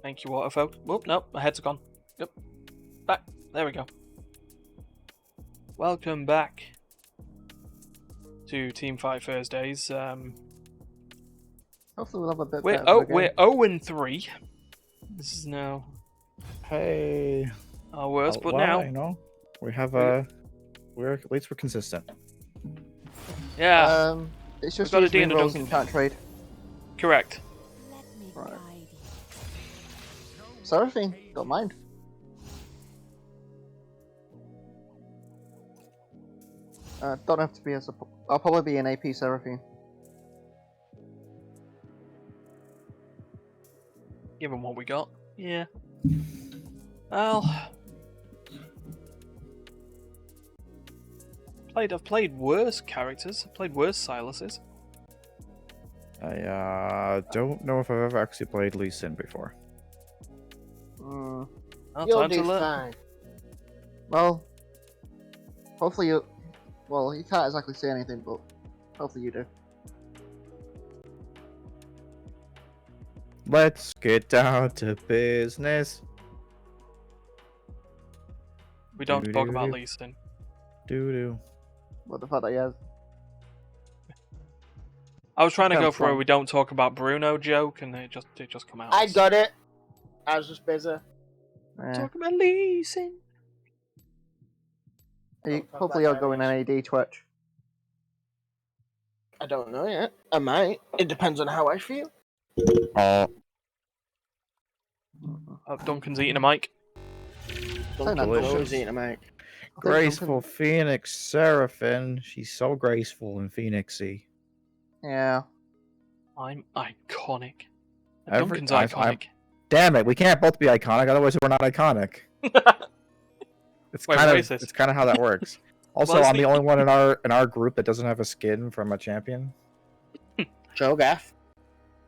Thank you, Waterfolk. Whoop, nope, my head's gone. Yep. Back. There we go. Welcome back to Teamfight Thursdays. Hopefully we'll have a bit We're better of a game. we're 0-3. This is now Hey. our worst, but well, now you know, we have we're at least we're consistent. yeah, It's just got a these D and a rolls Duncan. and can't trade. correct. Let me Right. guide you. Seraphine, don't mind. Don't have to be a support. I'll probably be an AP Seraphine. Given what we got, yeah. Well, I've played worse characters. I've played worse Silases. I don't know if I've ever actually played Lee Sin before. Mm. Well, You'll time to do learn. fine. Well, hopefully you. Well, you can't exactly say anything, but hopefully you do. Let's get down to business. We don't talk about Doo-doo-doo. Lee Sin. Doo doo. But the fact that he has. I was trying to Yeah, go for a fine. we don't talk about Bruno joke, and it just come out. I got it. I was just busy. Talk about Lee Sin. Hopefully you'll go in NAD Twitch. I don't know yet. I might. It depends on how I feel. Oh, Duncan's eating a mic. Duncan delicious. always eating a mic. Graceful Phoenix Seraphine. She's so graceful and phoenixy. Yeah. I'm iconic. Every- Duncan's I'm- iconic. Damn it, we can't both be iconic, otherwise we're not iconic. It's Wait, kind why of is this? it's kind of how that works. Also, Well, it's I'm the the- only one in our group that doesn't have a skin from a champion Cho'Gath.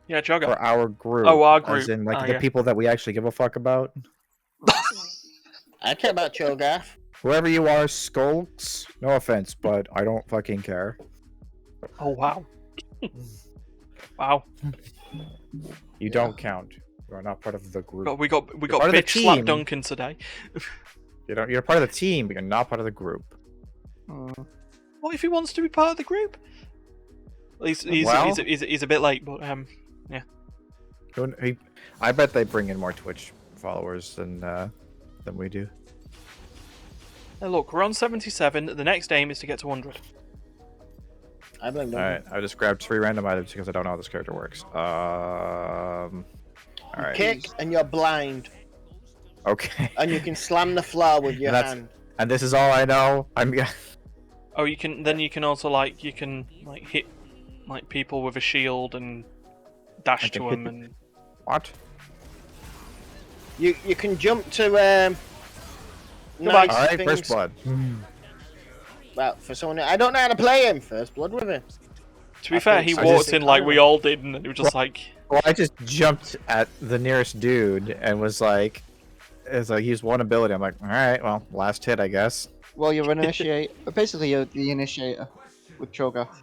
Yeah, Jogger. for our group. Oh, our As group. in, like Oh, the yeah. people that we actually give a fuck about. I care about Cho'Gath. Whoever you are, skulks. No offense, but I don't fucking care. Oh wow. Wow. You don't count. You are not part of the group. We got part of the bitch slap team. Duncan today. You're part of the team, but you're not part of the group. Mm. What if he wants to be part of the group? He's Well- he's a bit late, but I bet they bring in more Twitch followers than we do. hey, look, we're on 77. The next aim is to get to 100. I blame Duncan. Alright, I just grabbed 3 random items because I don't know how this character works. Alright. Kick and you're blind. Okay. And you can slam the floor with your That's- hand. And this is all I know. Oh, you can also hit like people with a shield and dash I to can them hit- and What? You can jump to Goodbye. nice Alright, things. first blood. Well, for someone I don't know how to play him. First blood with him. to be I fair, think he so. walked in like we all did, and it was just like Well, I just jumped at the nearest dude and was like, as I used one ability, I'm like, alright, well, last hit, I guess. Well, you're an initiate. Basically, you're the initiator with Cho'Gath.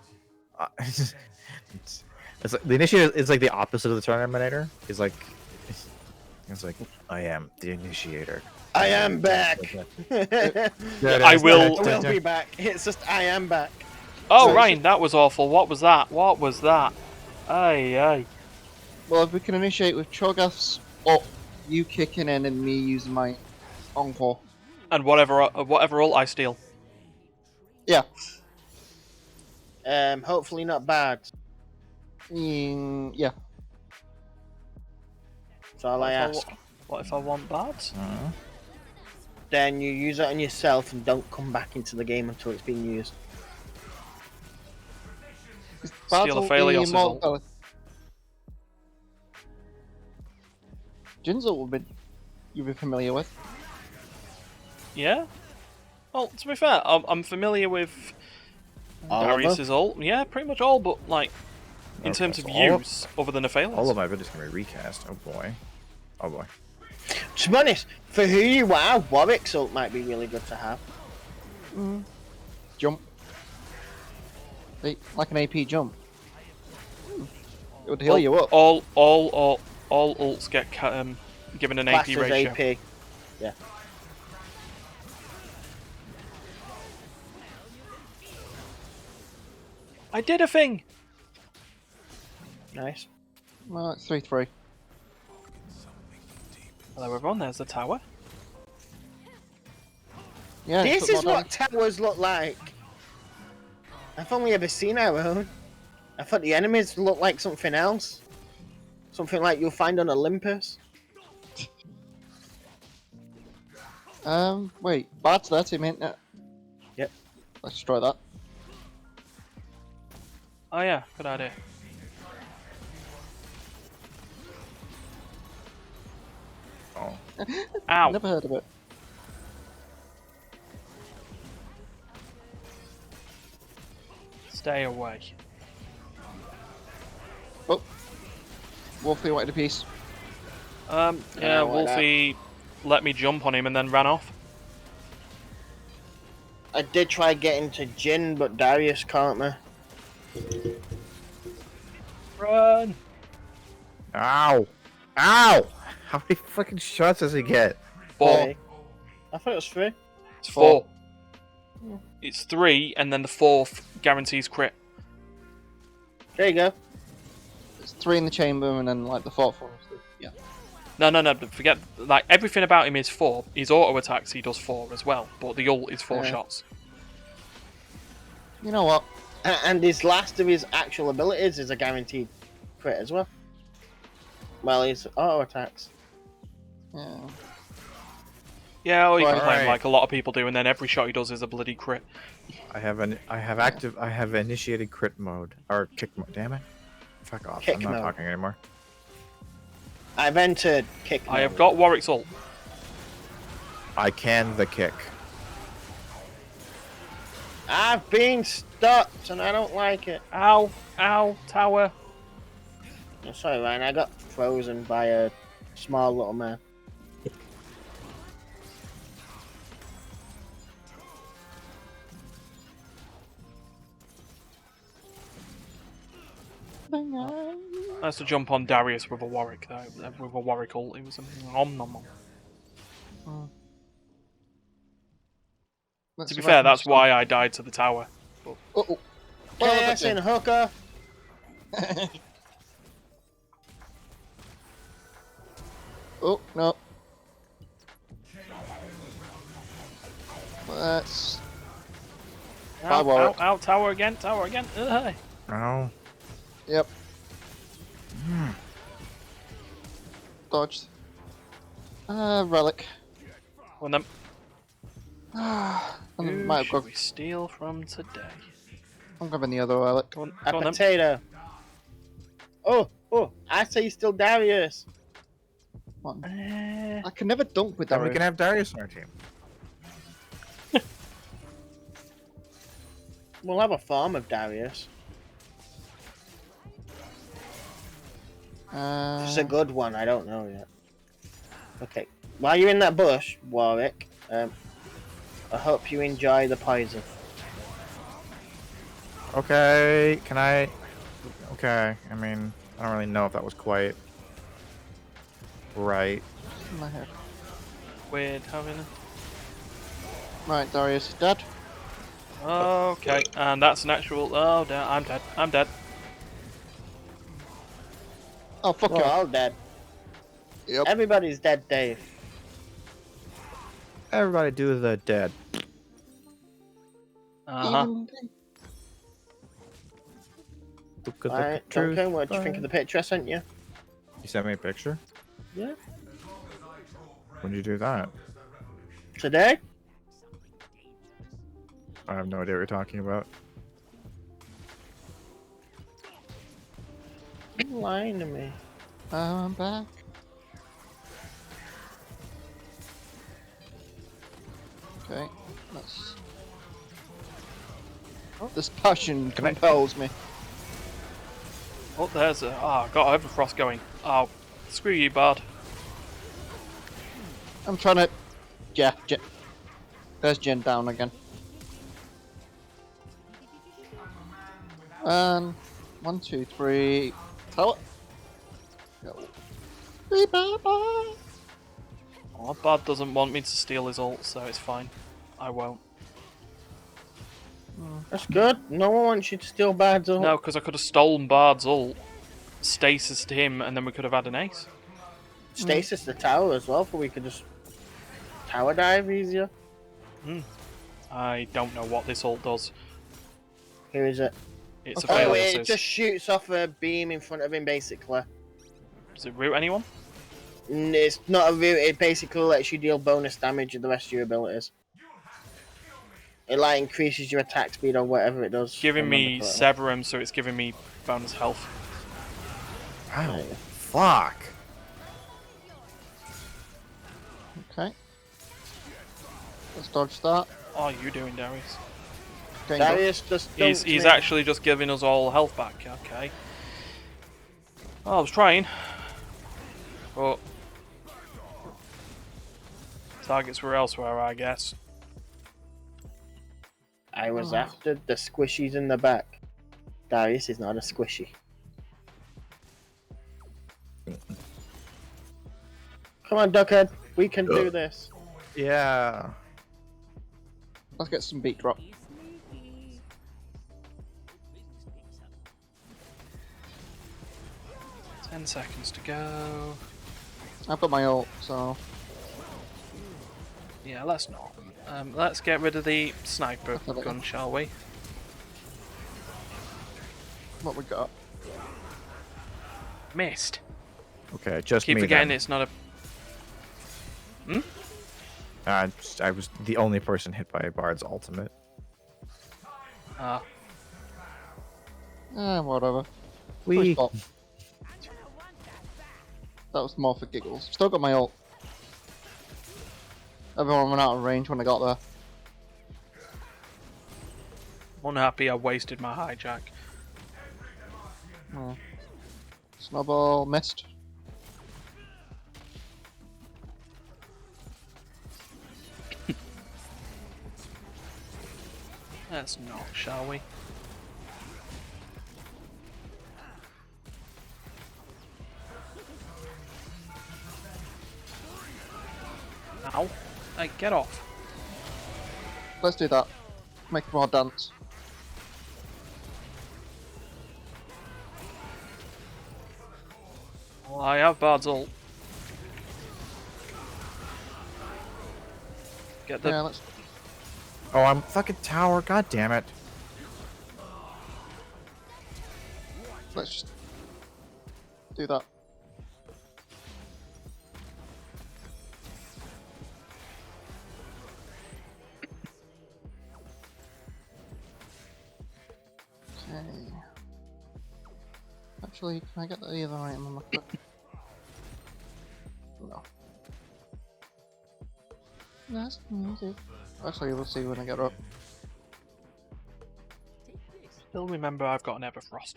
It's like, the initiator is like the opposite of the Terminator. It's like, I am the initiator. I am back. I will- I will be back. It's just I am back. oh So- Ryan, that was awful. What was that? What was that? Aye. Well, if we can initiate with Cho'Gath's up, you kicking in and me using my encore. And whatever ult I steal. Yeah. Hopefully not bad. Yeah. That's all I ask. What if I want bad? Then you use it on yourself and don't come back into the game until it's been used. Steal a Phalios' ult. Jinzo would be you'd be familiar with. Yeah. Well, to be fair, I'm familiar with All of them? Darius's ult. Yeah, pretty much all, but like in Okay, terms of so all of- use, other than a Phalios. All of my abilities can be recast. Oh boy. Oh boy. To be honest, for who you are, Warwick's ult might be really good to have. Jump. Like an AP jump. It would heal you up. All ults get given an AP Classed as ratio. AP. Yeah. I did a thing. Nice. Well, it's 3-3. Hello everyone, there's the tower. Yeah. This took is more what towers look like. I've only ever seen our own. I thought the enemies looked like something else. Something like you'll find on Olympus. damage. Wait. Bad's there, team, ain't it? Yep. Let's destroy that. Oh yeah, good idea. Oh. Ow. Never heard of it. Stay away. Oh. Wolfie wanted a piece. Yeah, Yeah, like Wolfie let me jump on him and then ran off. I did try getting to Jin, but Darius can't me. Run! Ow! Ow! How many fucking shots does he get? 4. Three. I thought it was 3. It's 4. It's 3, and then the 4th guarantees crit. There you go. It's 3 in the chamber, and then like the 4th one. Yeah. No, forget, like, everything about him is 4. His auto attacks, he does 4 as well, but the ult is 4 Yeah. shots. You know what? And his last of his actual abilities is a guaranteed crit as well. Well, his auto attacks. Yeah. Yeah, or you can Right. play him Alright. like a lot of people do, and then every shot he does is a bloody crit. I have initiated crit mode or kick mode. Damn it! Fuck off! Kick I'm not mode. talking anymore. I've entered kick I have mode. got Warwick's ult. I can the kick. I've been stopped and I don't like it. Ow, ow, tower. I'm sorry, Ryan. I got frozen by a small little man. Nice to jump on Darius with a Warwick, though. With a Warwick ult, it was a nom nom nom. To be fair, that's why I died to the tower. Oh. KS in hooker. Oh no. Let's. Bye, Ow, ow, Warwick. ow, tower again, tower again. Ugh. No. Yep. Dodged. Relic. Well, then, And who might have should got, we steal from today? I'm grabbing the other relic. Go on, A go on then. potato. Oh, I say still Darius. Come on. Eh, I can never dunk with Then we Darius. can have Darius on our team. We'll have a farm of Darius. It's a good one, I don't know yet. Okay, while you're in that bush, Warwick, I hope you enjoy the poison. Okay. Can I? Okay. I mean, I don't really know if that was quite right. In my head. weird having a... Right, Darius is dead. Okay, and that's an actual... Oh, I'm dead. I'm dead. Oh, fuck We're you. all dead. Yep. Everybody's dead, Dave. Everybody do the dead. Uh-huh. Look at Alright, the truth. Duncan, what do you think of the picture I sent you? You sent me a picture? Yeah. When did you do that? Today? I have no idea what you're talking about. You're lying to me. I'm back. Okay, let's... This passion compels me. Oh, there's a... Oh, got Overfrost going. Oh, screw you, Bard. I'm trying to... Yeah, there's Jin down again. And 1, 2, 3. Tower. Go. Remember. Oh, Bard doesn't want me to steal his ult, so it's fine. I won't. That's good. No one wants you to steal Bard's ult. No, because I could have stolen Bard's ult, stasis to him, and then we could have had an ace. Stasis the tower as well, for we could just tower dive easier. I don't know what this ult does. Who is it? It's a Oh, failure it assist. just shoots off a beam in front of him, basically. Does it root anyone? It's not a root, it basically lets you deal bonus damage with the rest of your abilities. It like increases your attack speed or whatever it does. Giving if I me remember correctly. Severum, so it's giving me bonus health. Ow. Fuck. Okay. Let's dodge that. What are you doing, Darius? Okay, go. Darius just He's actually just giving us all health back. Okay. Oh, I was trying. But targets were elsewhere, I guess. I was after the squishies in the back. Darius is not a squishy. Come on, Duckhead. We can do this. Yeah. Let's get some beat drop. 10 seconds to go. I've got my ult, so Yeah, let's not. Let's get rid of the sniper Definitely. gun, shall we? what we got? Missed. Okay, just Keep me forgetting then. it's not a. I was the only person hit by Bard's ultimate. Ah, Whatever. We. Push bot. That was more for giggles. Still got my ult. Everyone went out of range when I got there. unhappy I wasted my hijack. Oh. Snowball missed. Let's not, shall we? Ow. Hey, get off. Let's do that. Make more dance. Well, I have Bard's ult. Get the. Yeah, let's. Oh, I'm fucking tower. God damn it. Let's just do that. Okay. Actually, can I get the other item on my foot? No. That's music. Actually, we'll see when I get up. Still remember I've got an Everfrost.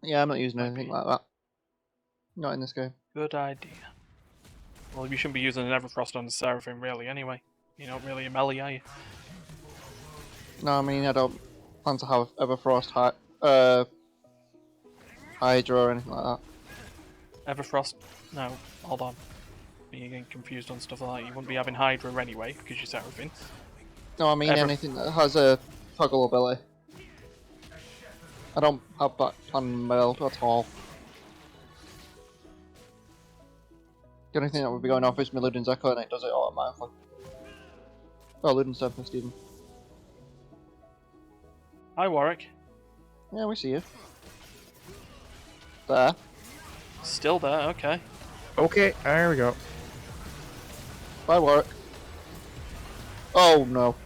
Yeah, I'm not using anything like that. Not in this game. Good idea. Well, you shouldn't be using an Everfrost on the Seraphim, really, anyway. You're not really a melee, are you? No, I mean, I don't plan to have Everfrost, Hydra or anything like that. Everfrost? No, hold on. You're getting confused on stuff like that. You wouldn't be having Hydra anyway, because you're Seraphim. No, I mean anything that has a toggle ability. I don't have that plan in my build at all. The only thing that would be going off is my Luden's Echo and it does it automatically. Oh, Luden's Tempest even. Hi, Warwick. Yeah, we see you. There. Still there, okay. Okay, there we go. Bye, Warwick. Oh no.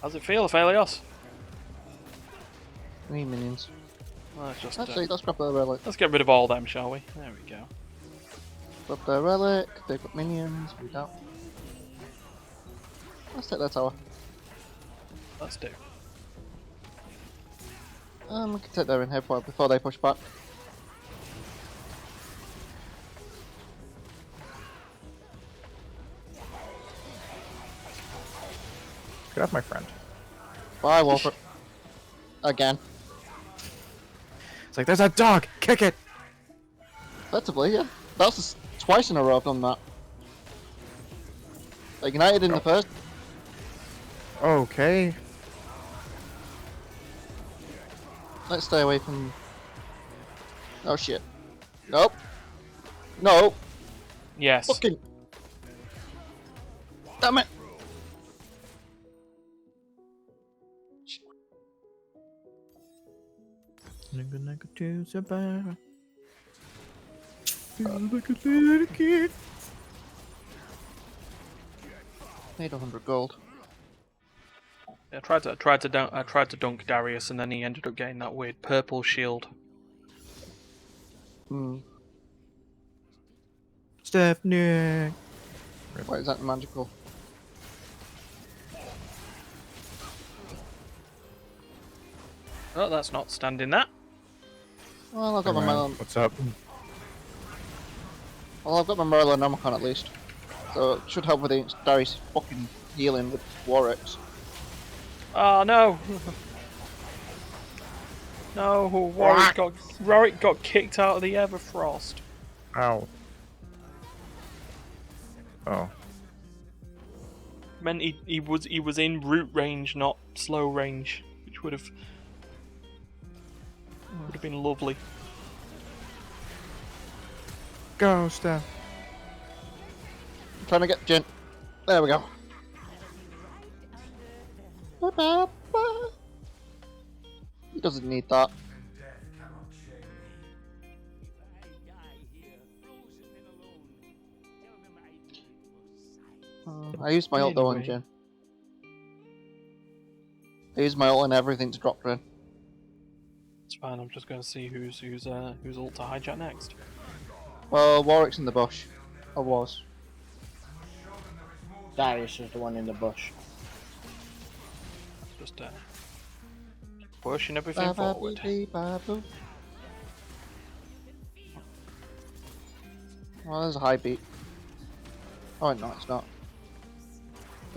How's it feel, Aphelios? We need minions. Let's just Actually, let's grab the relic. let's get rid of all them, shall we? There we go. Grab the relic. They've got minions. We don't. Let's take that tower. Let's do. We can take their inhibitor before they push back. Get off my friend. Bye, Walford. Again. It's like, there's a dog! Kick it! Effectively, yeah. That's twice in a row I've done that. Ignited in the first. Okay. Let's stay away from. Oh shit. Nope. No. Yes. Fucking. Damn it. Need 100 gold. I tried to dunk Darius, and then he ended up getting that weird purple shield. Hmm. Stephanie! Wait, is that magical? Oh, that's not standing that. Well, I've got my Merlin. What's up? Well, I've got my Merlin Nomicon at least. So it should help with the Darius fucking healing with Warwick's. Oh no! No, Warwick got kicked out of the Everfrost. Ow. Oh. Meant he was in root range, not slow range, which would have been lovely. Go, Steph. I'm trying to get Jin. There we go. He doesn't need that. I used my ult though on Jin. I used my ult on everything to drop Jin. It's fine. I'm just going to see who's ult to hijack next. Well, Warwick's in the bush. I was. Darius is the one in the bush. Just pushing everything forward. Well, there's a high beat. Oh no, it's not.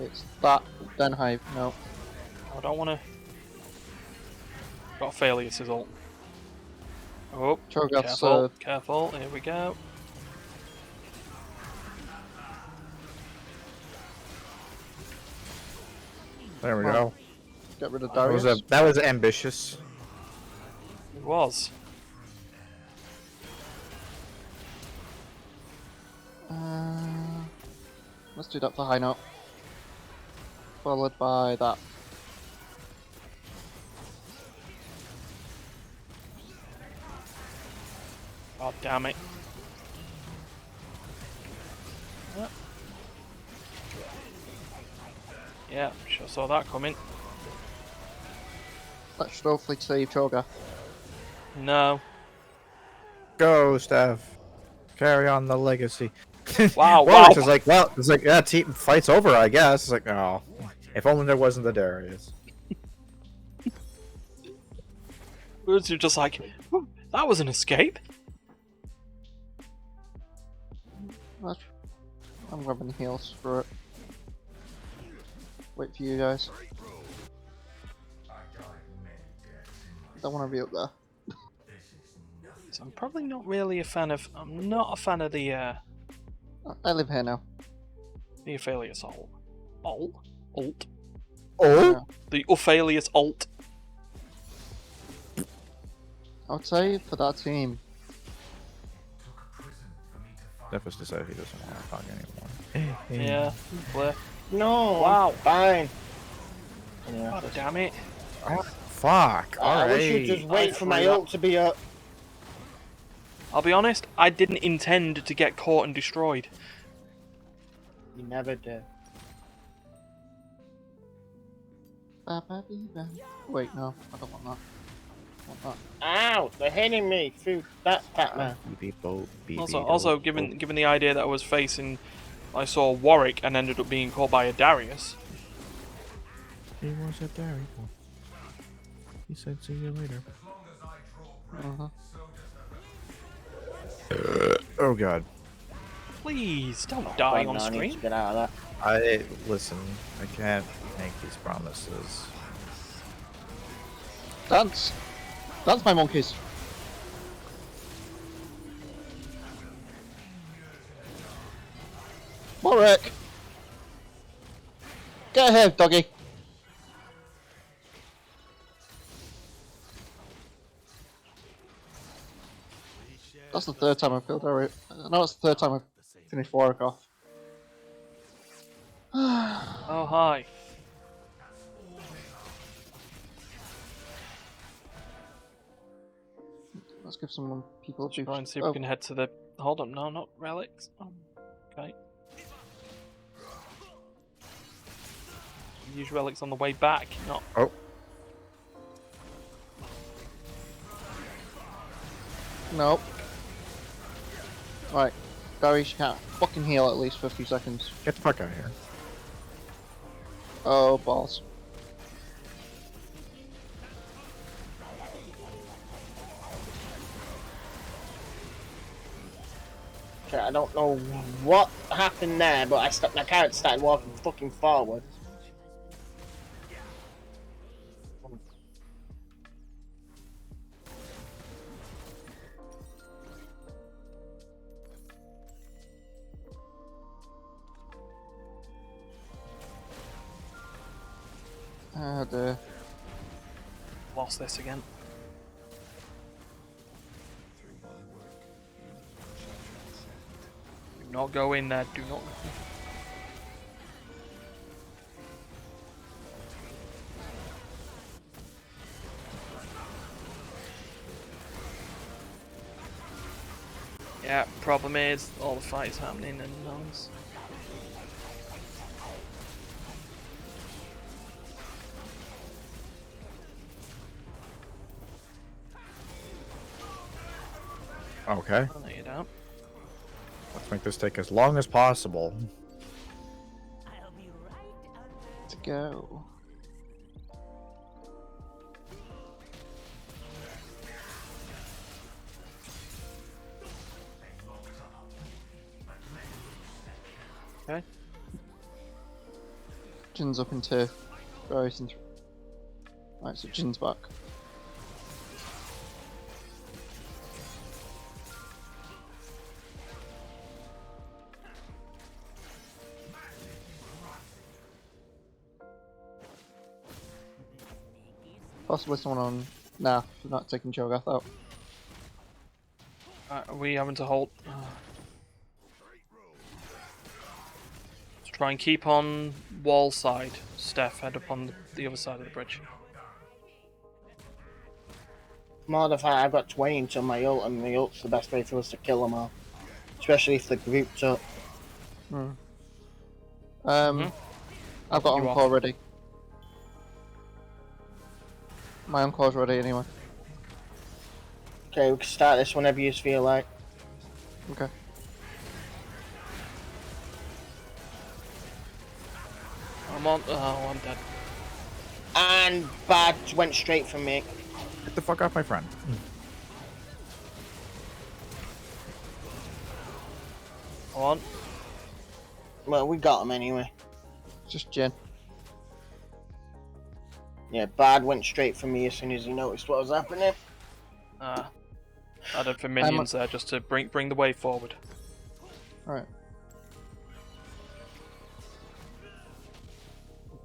It's that, then high. No. I don't want to. Got Aphelios' ult. Oh, Cho'Gath's, careful. Here we go. There we go. Get rid of That Darius. was ambitious. It was. Let's do that for high note. Followed by that. God damn it. Yeah, sure saw that coming. That should hopefully save Cho'Gath. No. Go, Steph. Carry on the legacy. Wow, Warwick wow. is like, well, it's like, yeah, team fight's over, I guess. It's like, oh, if only there wasn't the Darius. Words are just like, "Ooh, that was an escape." I'm grabbing heals for it. Wait for you guys. Don't want to be up there. So I'm probably not really a fan of. I'm not a fan of the I live here now. Aphelios ult. Ult. Yeah. The Aphelios ult. I would say for that team. Steph has decided he doesn't want to talk anymore. Yeah. Clear. No, Wow. fine. Yeah. God damn it. Oh, fuck. I wish Alright. you'd just wait for my ult to be up. I'll be honest. I didn't intend to get caught and destroyed. You never did. Wait, no, I don't want that. I want that. Ow! They're hitting me through that Batman. Also, given the idea that I was facing, I saw Warwick and ended up being caught by a Darius. He was a Darius. He said, "See you later." Oh god. Please don't die on I need to screen. get out of that. Listen. I can't make these promises. Dance! Dance, my monkeys! Warwick! Get here, doggy! That's the third time I've killed her. No, it's the third time I've finished Warwick off. Oh, hi. Let's give some people a boost. Try and see if we can head to the... Hold on, no, not relics. Okay. Use relics on the way back, not... Oh. Nope. Right, Darius, you can't fucking heal at least for a few seconds. Get the fuck out of here. Oh, balls. Okay, I don't know what happened there, but my character started walking fucking forward. Oh dear. Lost this again. Do not go in there, do not... Yeah, problem is, all the fights happening and nuns. Okay. Oh, no, you don't. Let's make this take as long as possible. I'll be right on. To go. Okay. Jin's up in 2. Darius in 3. Right, so Jin's back. Possibly someone on... Nah, we're not taking Cho'Gath out. Are we having to hold? Let's try and keep on wall side. Steph, head up on the other side of the bridge. More the fact I've got 20 until my ult, and my ult's the best way for us to kill them all. Especially if they're grouped up. I've got You Encore off. ready. My Encore's ready anyway. Okay, we can start this whenever you feel like. Okay. I'm on. Oh, I'm dead. And Bad went straight for me. Get the fuck off my friend. Go on. Well, we got him anyway. Just Jin. Yeah, Bad went straight for me as soon as he noticed what was happening. Added for minions there just to bring the wave forward. Alright.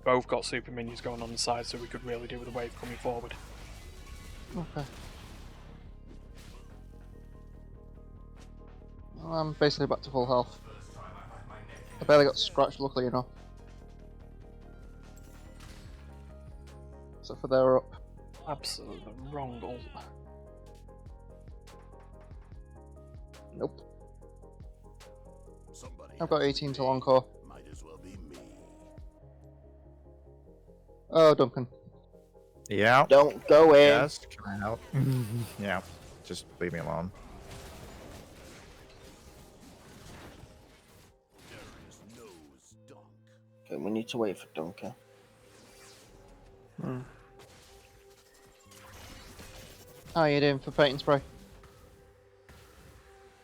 Both got super minions going on the side, so we could really do with the wave coming forward. Okay. Well, I'm basically back to full health. I barely got scratched, luckily enough. Except for they're up. Absolutely wrong ult. Nope. Somebody I've got 18 till Encore. might as well be me. Oh, Duncan. Yeah. Don't go in. Yes. Can I help? Yeah. Just leave me alone. There is no stunk. Okay, we need to wait for Duncan. How are you doing for paint and spray?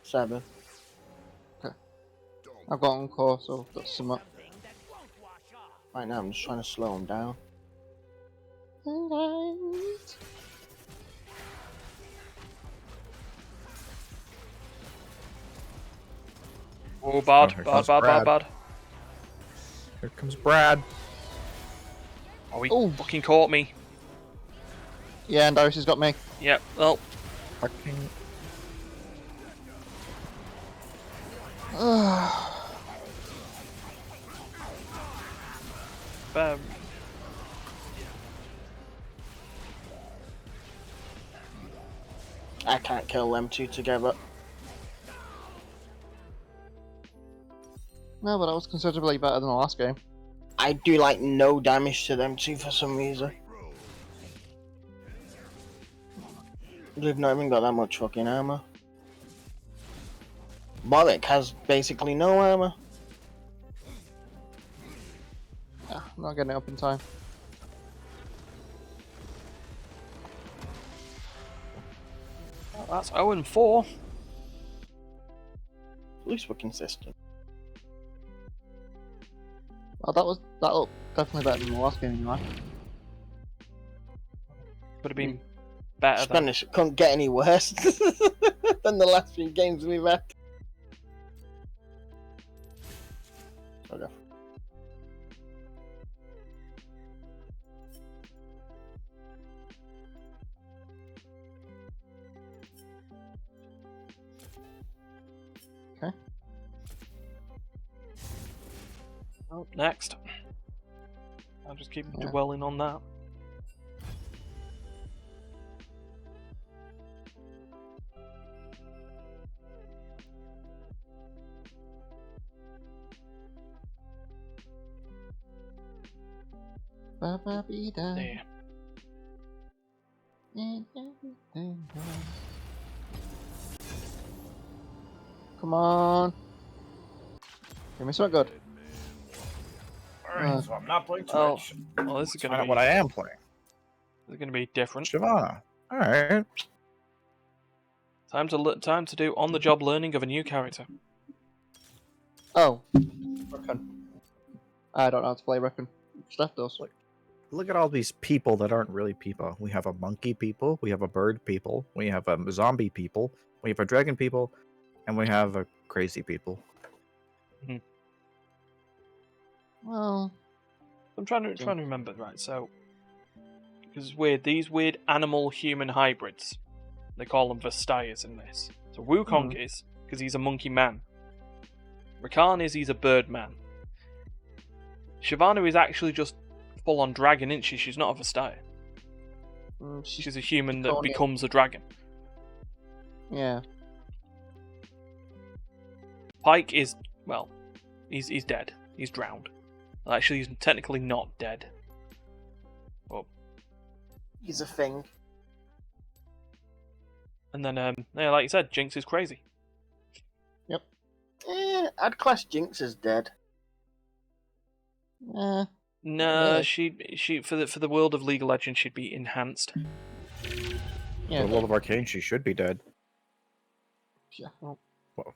7. I've got Encore, so that's some up. Right now, I'm just trying to slow him down. Oh, bad, here bad, comes bad, bad, Brad. bad. Here comes Brad. Oh, he Ooh. fucking caught me. Yeah, and Darius has got me. Yep, well, Fucking. um, I can't kill them two together. No, but that was considerably better than the last game. I do like no damage to them two for some reason. They've not even got that much fucking armor. Bollock has basically no armor. Yeah, I'm not getting it up in time. well, that's 0-4. At least we're consistent. Well, that looked definitely better than the last game anyway. Would have been better than... Spanish couldn't get any worse than the last few games we've had. Okay. Oh, next. I'll just keep Yeah. dwelling on that. Ba-ba-be-da. There. Come on. Give me something good. Alright, so I'm not playing too Oh, much. well, this is Let's going find to out be... what I am playing. This is going to be different. Shyvana. Alright. Time to do on-the-job learning of a new character. Oh. Reckon. I don't know how to play Reckon. Steph does. Look at all these people that aren't really people. We have a monkey people, we have a bird people, we have a zombie people, we have a dragon people, and we have a crazy people. Well, I'm trying to remember, right, so... Because it's weird, these weird animal-human hybrids, they call them Vastayas in this. So Wukong is, because he's a monkey man. Rakan is, he's a bird man. Shyvana is actually just full-on dragon, isn't she? She's not a Vastaya. She's a human that becomes a dragon. yeah. Pike is, well, he's dead. He's drowned. Actually, he's technically not dead. He's a thing. And then, yeah, like you said, Jinx is crazy. I'd class Jinx as dead. Eh. No, Really? she for the world of League of Legends, she'd be enhanced. Yeah. For the world of Arcane, she should be dead. Yeah. Well,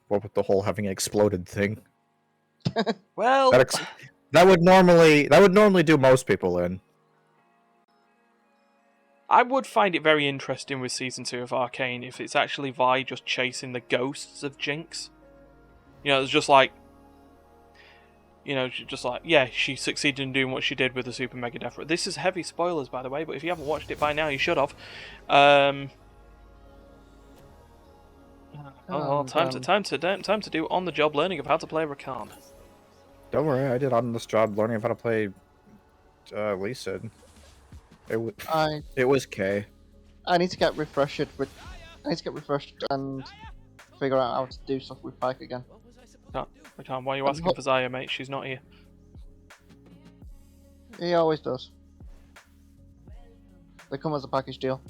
What with the whole having exploded thing? Well, That would normally do most people in. I would find it very interesting with Season 2 of Arcane if it's actually Vi just chasing the ghosts of Jinx. You know, it's just like... You know, just like, yeah, she succeeded in doing what she did with the Super Mega Death. This is heavy spoilers, by the way, but if you haven't watched it by now, you should have. Time to do on-the-job learning of how to play Rakan. Don't worry, I did on this job learning how to play Lee Sin. It was K. I need to get refreshed and figure out how to do stuff with Pike again. Rakan, why are you asking for Zaya, mate? She's not here. He always does. They come as a package deal.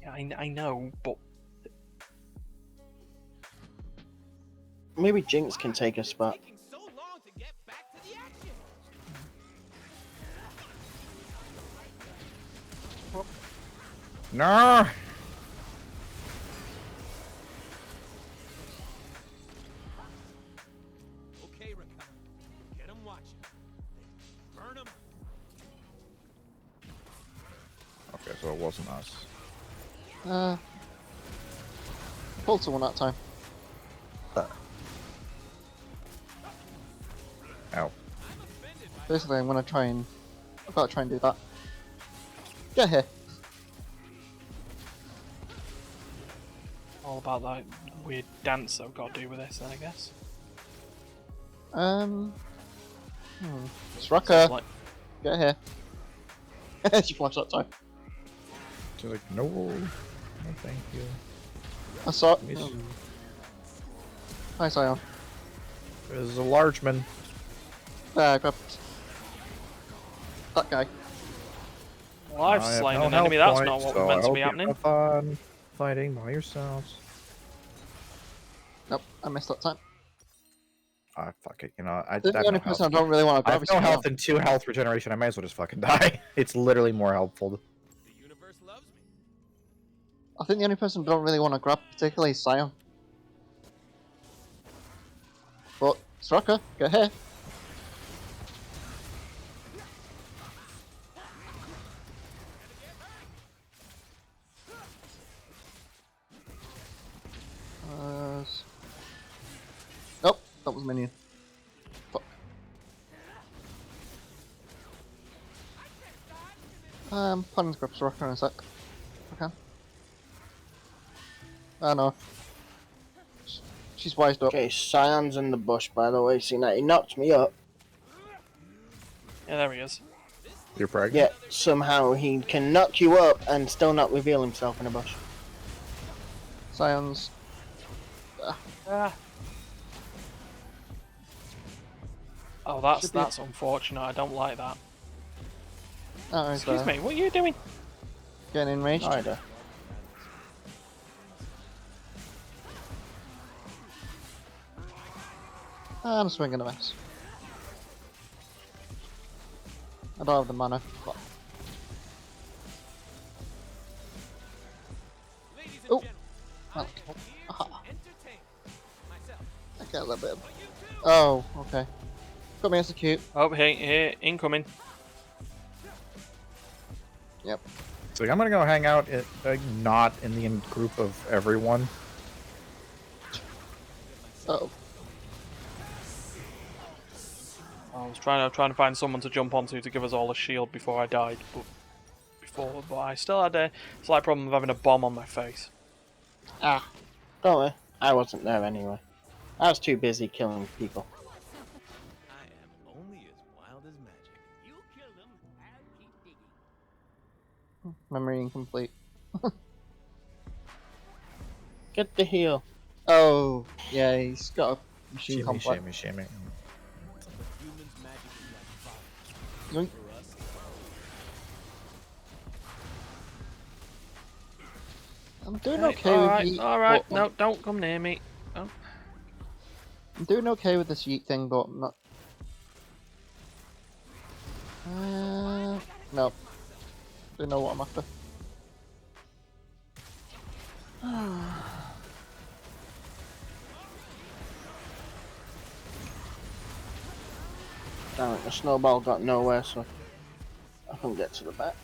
Yeah, I know, but... Maybe Jinx can take a spot. No. Okay, Rakan. Get him watching. Burn him. Okay, so it wasn't us. Pulled someone that time. Ow. Basically, I'm gonna try and... I've got to try and do that. Get here. All about that weird dance I've got to do with this, then I guess. Strucker, Like, get here. She flashed that time. She's like, no, no, thank you. I saw it. Miss- Hi, Sion. There's a large man. There, grab that guy. well, I've I have slain no an enemy. health That's not points, what so was meant I to hope be you happening. have fun fighting by yourselves. Nope, I missed that time. Ah, fuck it. You know, I The have only no person I health. don't really want to I grab have is no Sion. health and 2 health regeneration. I might as well just fucking die. It's literally more helpful. I think the only person I don't really want to grab particularly is Sion. But, Strucker, get here. Nope, that was minion. Fuck. Planning to grab Strucker in a sec. Okay. Ah no. She's wised up. Okay, Sion's in the bush, by the way. See, now he knocked me up, Yeah, there he is. You're pregnant? yet somehow he can knock you up and still not reveal himself in a bush. Sion's. Ah. Oh, that's unfortunate. I don't like that. Oh, Excuse me, what are you doing? Getting enraged. Either. I'm swinging a miss. I don't have the mana. But... Oh! Well, aha. I get a little bit of... Oh, okay. Got me execute. Oh, hey, incoming. Yep. So I'm gonna go hang out at, not in the group of everyone. Uh-oh. I was trying to find someone to jump onto to give us all a shield before I died, but I still had a slight problem of having a bomb on my face. Ah, don't worry. I wasn't there anyway. I was too busy killing people. I am only as wild as magic. You kill them, I'll keep digging. Memory incomplete. Get the heal. Oh, yeah, he's got a machine Shimmy, complex. shimmy, shimmy. Humans' magic is like fire. Yoink. For us, I'm doing okay Alright, with Yeet. alright. but No, don't come near me. Oh. I'm doing okay with this Yeet thing, but I'm not... No. Don't know what I'm after. Damn it, the snowball got nowhere, so I couldn't get to the back.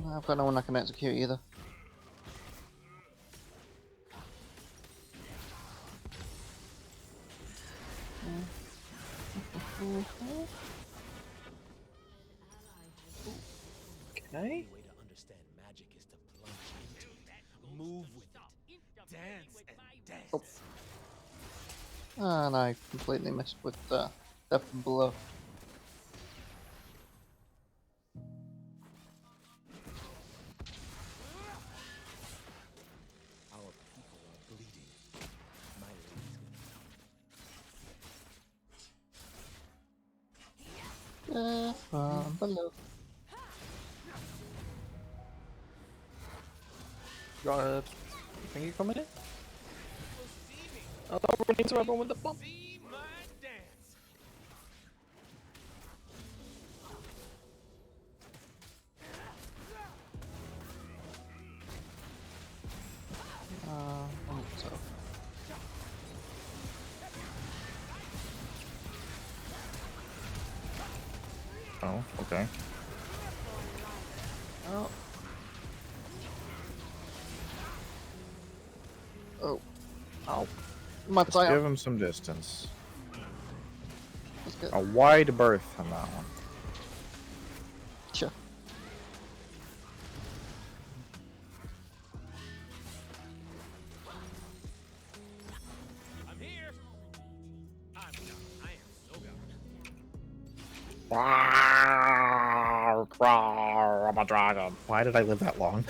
I've got no one I can execute either. Okay. the way to understand magic is to plunge into it, move with it, dance and dance. And I completely missed with Death from Below. Our people are bleeding. My lady's Death from Below. Got a thingy coming in? Oh, run into everyone with the bomb. see my dance. I think so. Oh, okay. Oh. Oh. Ow. My Just give time. him some distance. A wide berth on that one. Sure. I'm here. I'm done. I am so done. I'm a dragon. Why did I live that long?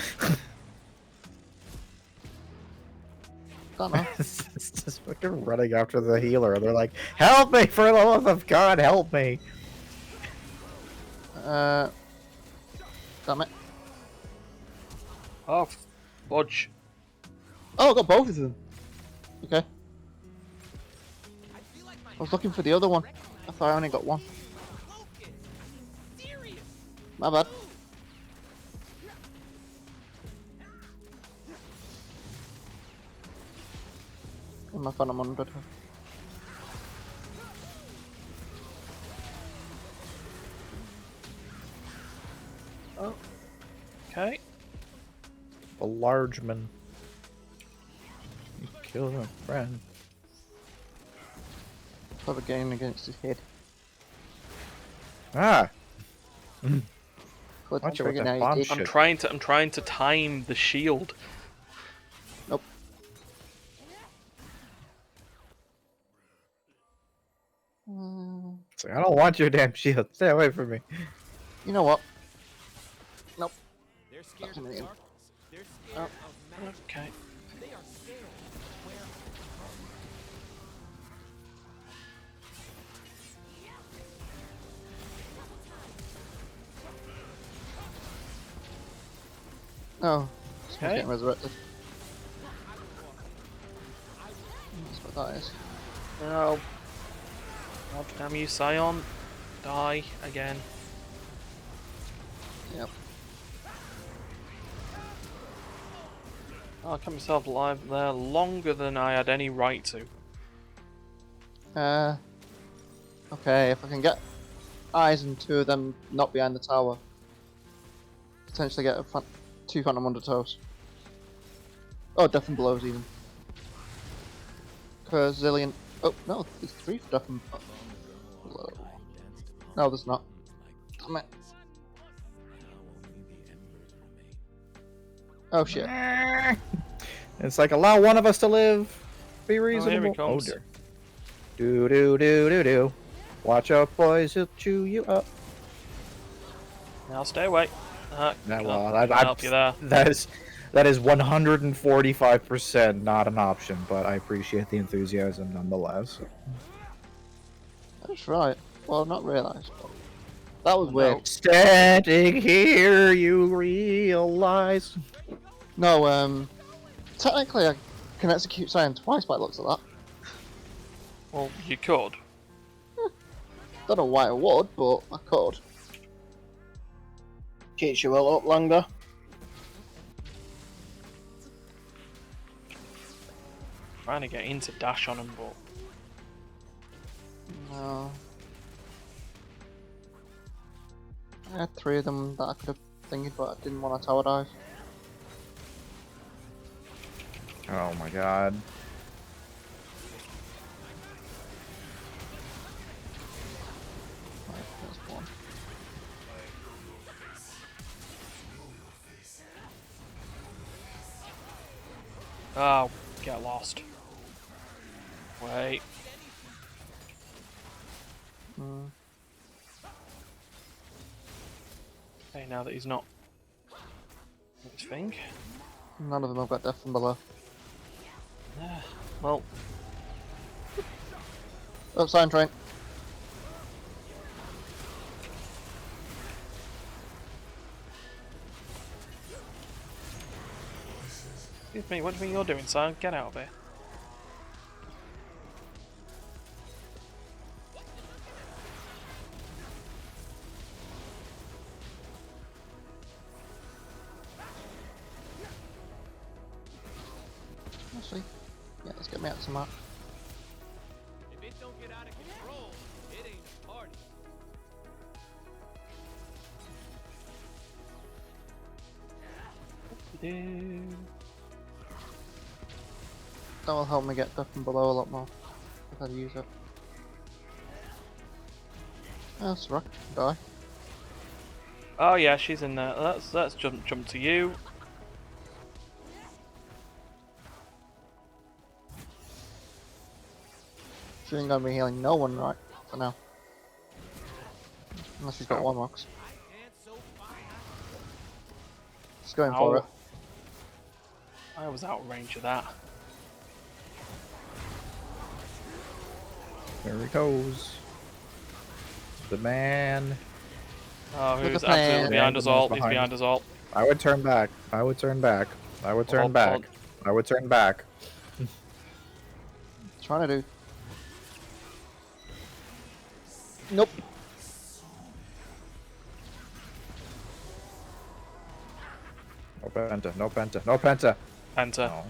Don't know. It's just fucking running after the healer. They're like, help me, for the love of God, help me. Damn it. Oh, fudge. Oh, I got both of them. Okay. I feel like my I was looking for the other one. I thought I only got one. focus. Serious. My bad. And my Phantom 100. Oh. Okay. A large man. You kill a friend. Have a game against his head. Ah! Good, Watch it I'm with friggin' that how you bomb did. shit. I'm trying to time the shield. Nope. It's like, I don't want your damn shield. Stay away from me. You know what? They're scared That's a of million. darkness. They're scared of magic. Okay. They are scared of where Oh, someone's Okay. getting resurrected. That's what that is. No. God damn you, Scion. Die again. Yep. Oh, I kept myself alive there longer than I had any right to. Okay, if I can get eyes and two of them not behind the tower, potentially get two Phantom Undertows. Oh, Death and Blows even. Zillion. Oh, no, there's three for Death and Blow. No, there's not. Damn it. Oh shit. It's like, allow one of us to live. Be here he reasonable. comes. dear. Do do do do do. Watch out, boys! He'll chew you up. Now stay away. Yeah, Can't well, I help you there. That is 145% not an option, but I appreciate the enthusiasm nonetheless. That's right. Well, I've not realised. That was No. weird. Standing here, you realize. No, technically I can execute Scion twice by the looks of that. Well, you could. Don't know why I would, but I could. Keeps you well up longer. Trying to get into dash on him, but No. I had three of them that I could have thinking, but I didn't want to tower dive. Oh my god. Right, that's one. oh, get lost. Wait. Hmm. Okay, now that he's not with his thing. None of them have got Death from below. Well, Oh, Scion Train. excuse me, what do you think you're doing, son? Get out of here. Actually, yeah, let's get me out some map. if it don't get out of control, it ain't a party. That will help me get Death from below a lot more if I use it. That's rock. Die. Oh yeah, she's in there. Let's jump to you. She ain't gonna be healing no one right for now. Unless she's got Ow. one rocks. She's going for it. I was out of range of that. There he goes. The man. Oh, With who's the plan. absolutely behind us all? He's Behind behind us all. I would turn back. I would turn back. I would turn Hold- back. hold. I would turn back. Trying to do. Nope. No penta. No penta. No penta. Enter. No.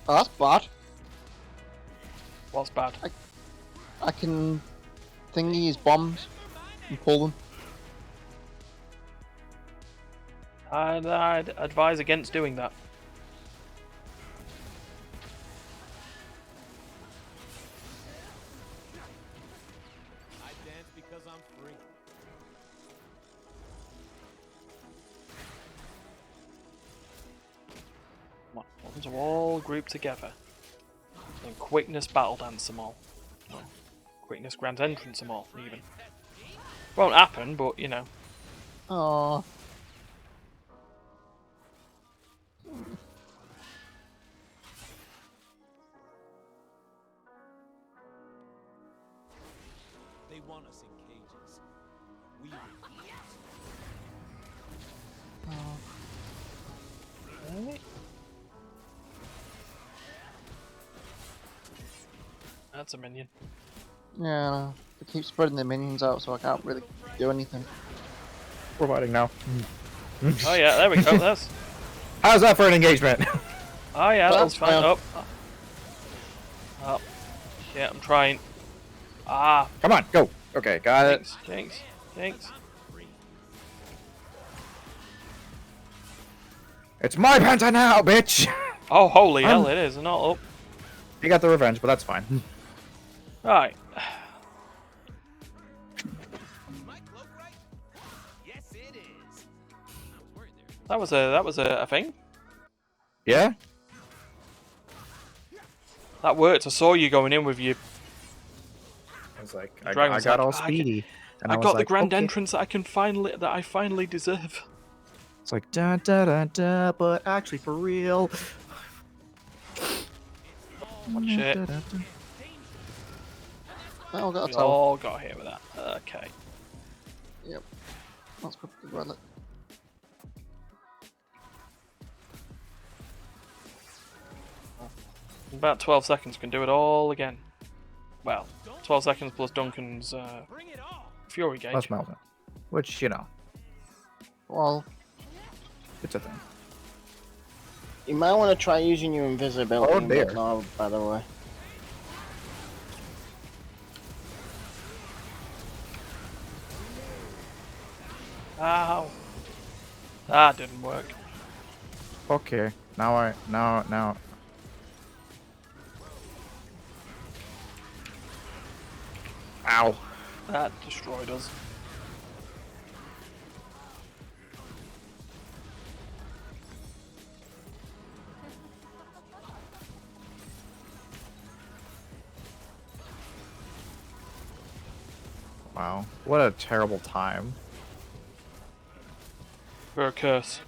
Oh, that's bad. What's bad? I can thingy his bombs and pull them. I'd advise against doing that. I dance because I'm free. Come on, want them to all group together. And quickness battle dance them all. Well, quickness grand entrance them all, even. Won't happen, but you know. Oh. They want us in cages. We That's a minion. Yeah, they keep spreading their minions out, so I can't really do anything. We're fighting now. Oh yeah, there we go. That's. How's that for an engagement? Oh yeah, Well, that's fine. well. Oh. Oh. Yeah, I'm trying. Ah, Come on, go. Okay, got it. Jinx. It's my penta now, bitch. Oh, holy hell, it is. Not up. You got the revenge, but that's fine. Right. my cloak right? Yes, it is. I was worried there. That was a thing. Yeah? That worked. I saw you going in with your. I was like, The I dragon's got like, all "Ah, speedy. And I was got the like, grand okay. entrance that I finally deserve. It's like, da da da da, but actually for real. What shit? Da, da, da. Oh, got a We tower. all got hit with that. Okay. Yep. Let's put the relic. In about 12 seconds, we can do it all again. Well, 12 seconds plus Duncan's Bring it on. Fury gauge. Plus Melvin. Which, you know, Well, it's a thing. You might want to try using your invisibility. Oh, but dear. no, by the way. Ow. That didn't work. Okay, now. Ow. That destroyed us. Wow. What a terrible time. For a curse.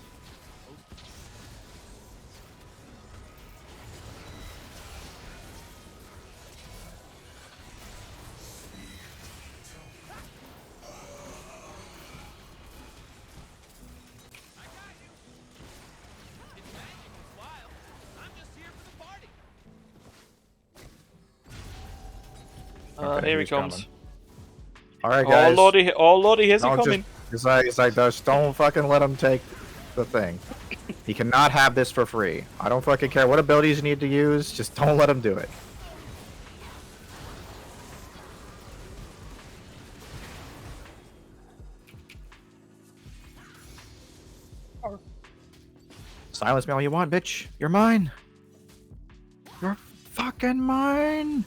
It's magic, it's wild. I'm just here for the party. Okay, Here he he's comes. coming. All right, guys. Oh lordy, here's he Don't coming. just don't fucking let him take the thing. He cannot have this for free. I don't fucking care what abilities you need to use. Just don't let him do it. Silence me all you want, bitch. You're mine. You're fucking mine.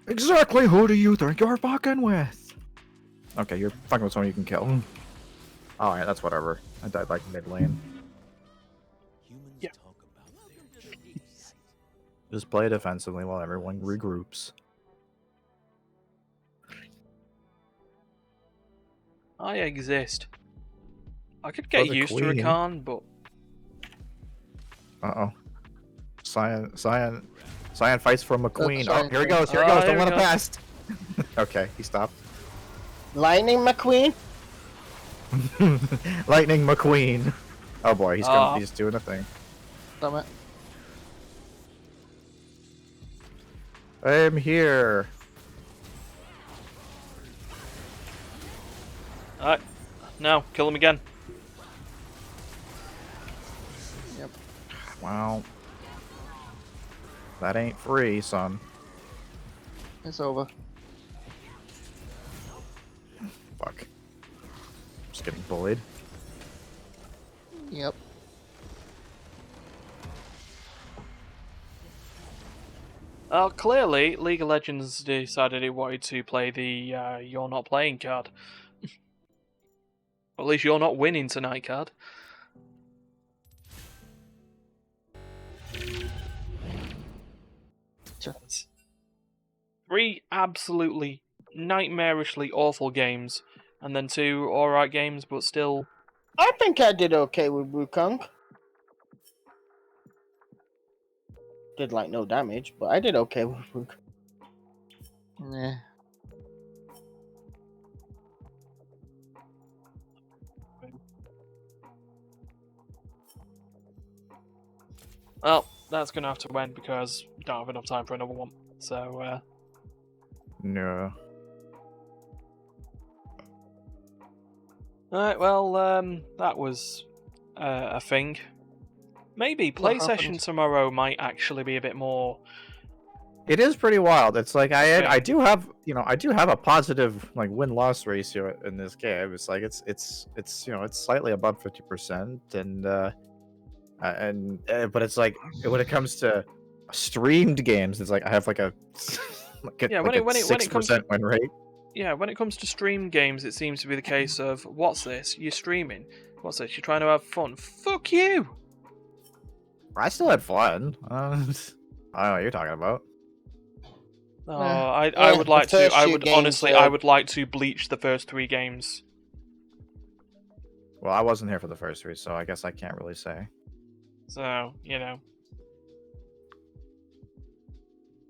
Exactly who do you think you're fucking with? Okay, you're fucking with someone you can kill. Alright, that's whatever. I died like mid lane. Humans Yeah. talk about their trees. Just play defensively while everyone regroups. I exist. I could get the used to queen. Rakan, but Uh-oh. Cyan fights for McQueen. Cyan Oh, here he Queen. goes, here he Oh, goes. here Don't he let him goes. pass. Okay, he stopped. Lightning McQueen. Lightning McQueen. Oh boy, he's doing a thing. Damn it. I'm here. alright. No, kill him again. Yep. Wow. That ain't free, son. It's over. Fuck. Just getting bullied. Yep. Well, clearly, League of Legends decided it wanted to play the "You're not playing" card. At least you're not winning tonight card. It's 3 absolutely nightmarishly awful games, and then 2 alright games, but still. I think I did okay with Wukong. Did like no damage, but I did okay with Wukong. Yeah. Well, that's gonna have to end because we don't have enough time for another one. So, No. alright, well, that was a thing. Maybe play What session happened? tomorrow might actually be a bit more. It is pretty wild. It's like Yeah. I do have a positive like win-loss ratio in this game. It's like it's it's slightly above 50%, but it's like when it comes to streamed games, it's like I have like a Yeah, when it comes to- 6% win rate. Yeah, when it comes to stream games, it seems to be the case of, what's this? You're streaming. What's this? You're trying to have fun. Fuck you! I still had fun. I don't know what you're talking about. Oh, Yeah. I Yeah, would the like to. first I few would games, honestly. uh, I would like to bleach the first 3 games. Well, I wasn't here for the first 3, so I guess I can't really say. So you know.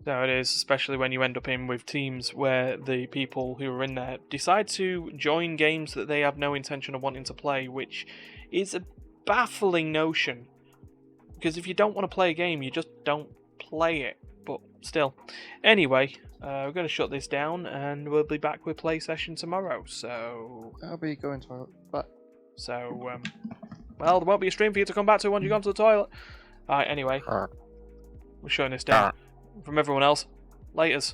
So it is, especially when you end up in with teams where the people who are in there decide to join games that they have no intention of wanting to play, which is a baffling notion. Because if you don't want to play a game, you just don't play it. But still. Anyway, we're going to shut this down, and we'll be back with play session tomorrow. So, I'll be going to but well, there won't be a stream for you to come back to once you've gone to the toilet. Alright, anyway, we're shutting this down. From everyone else, laters.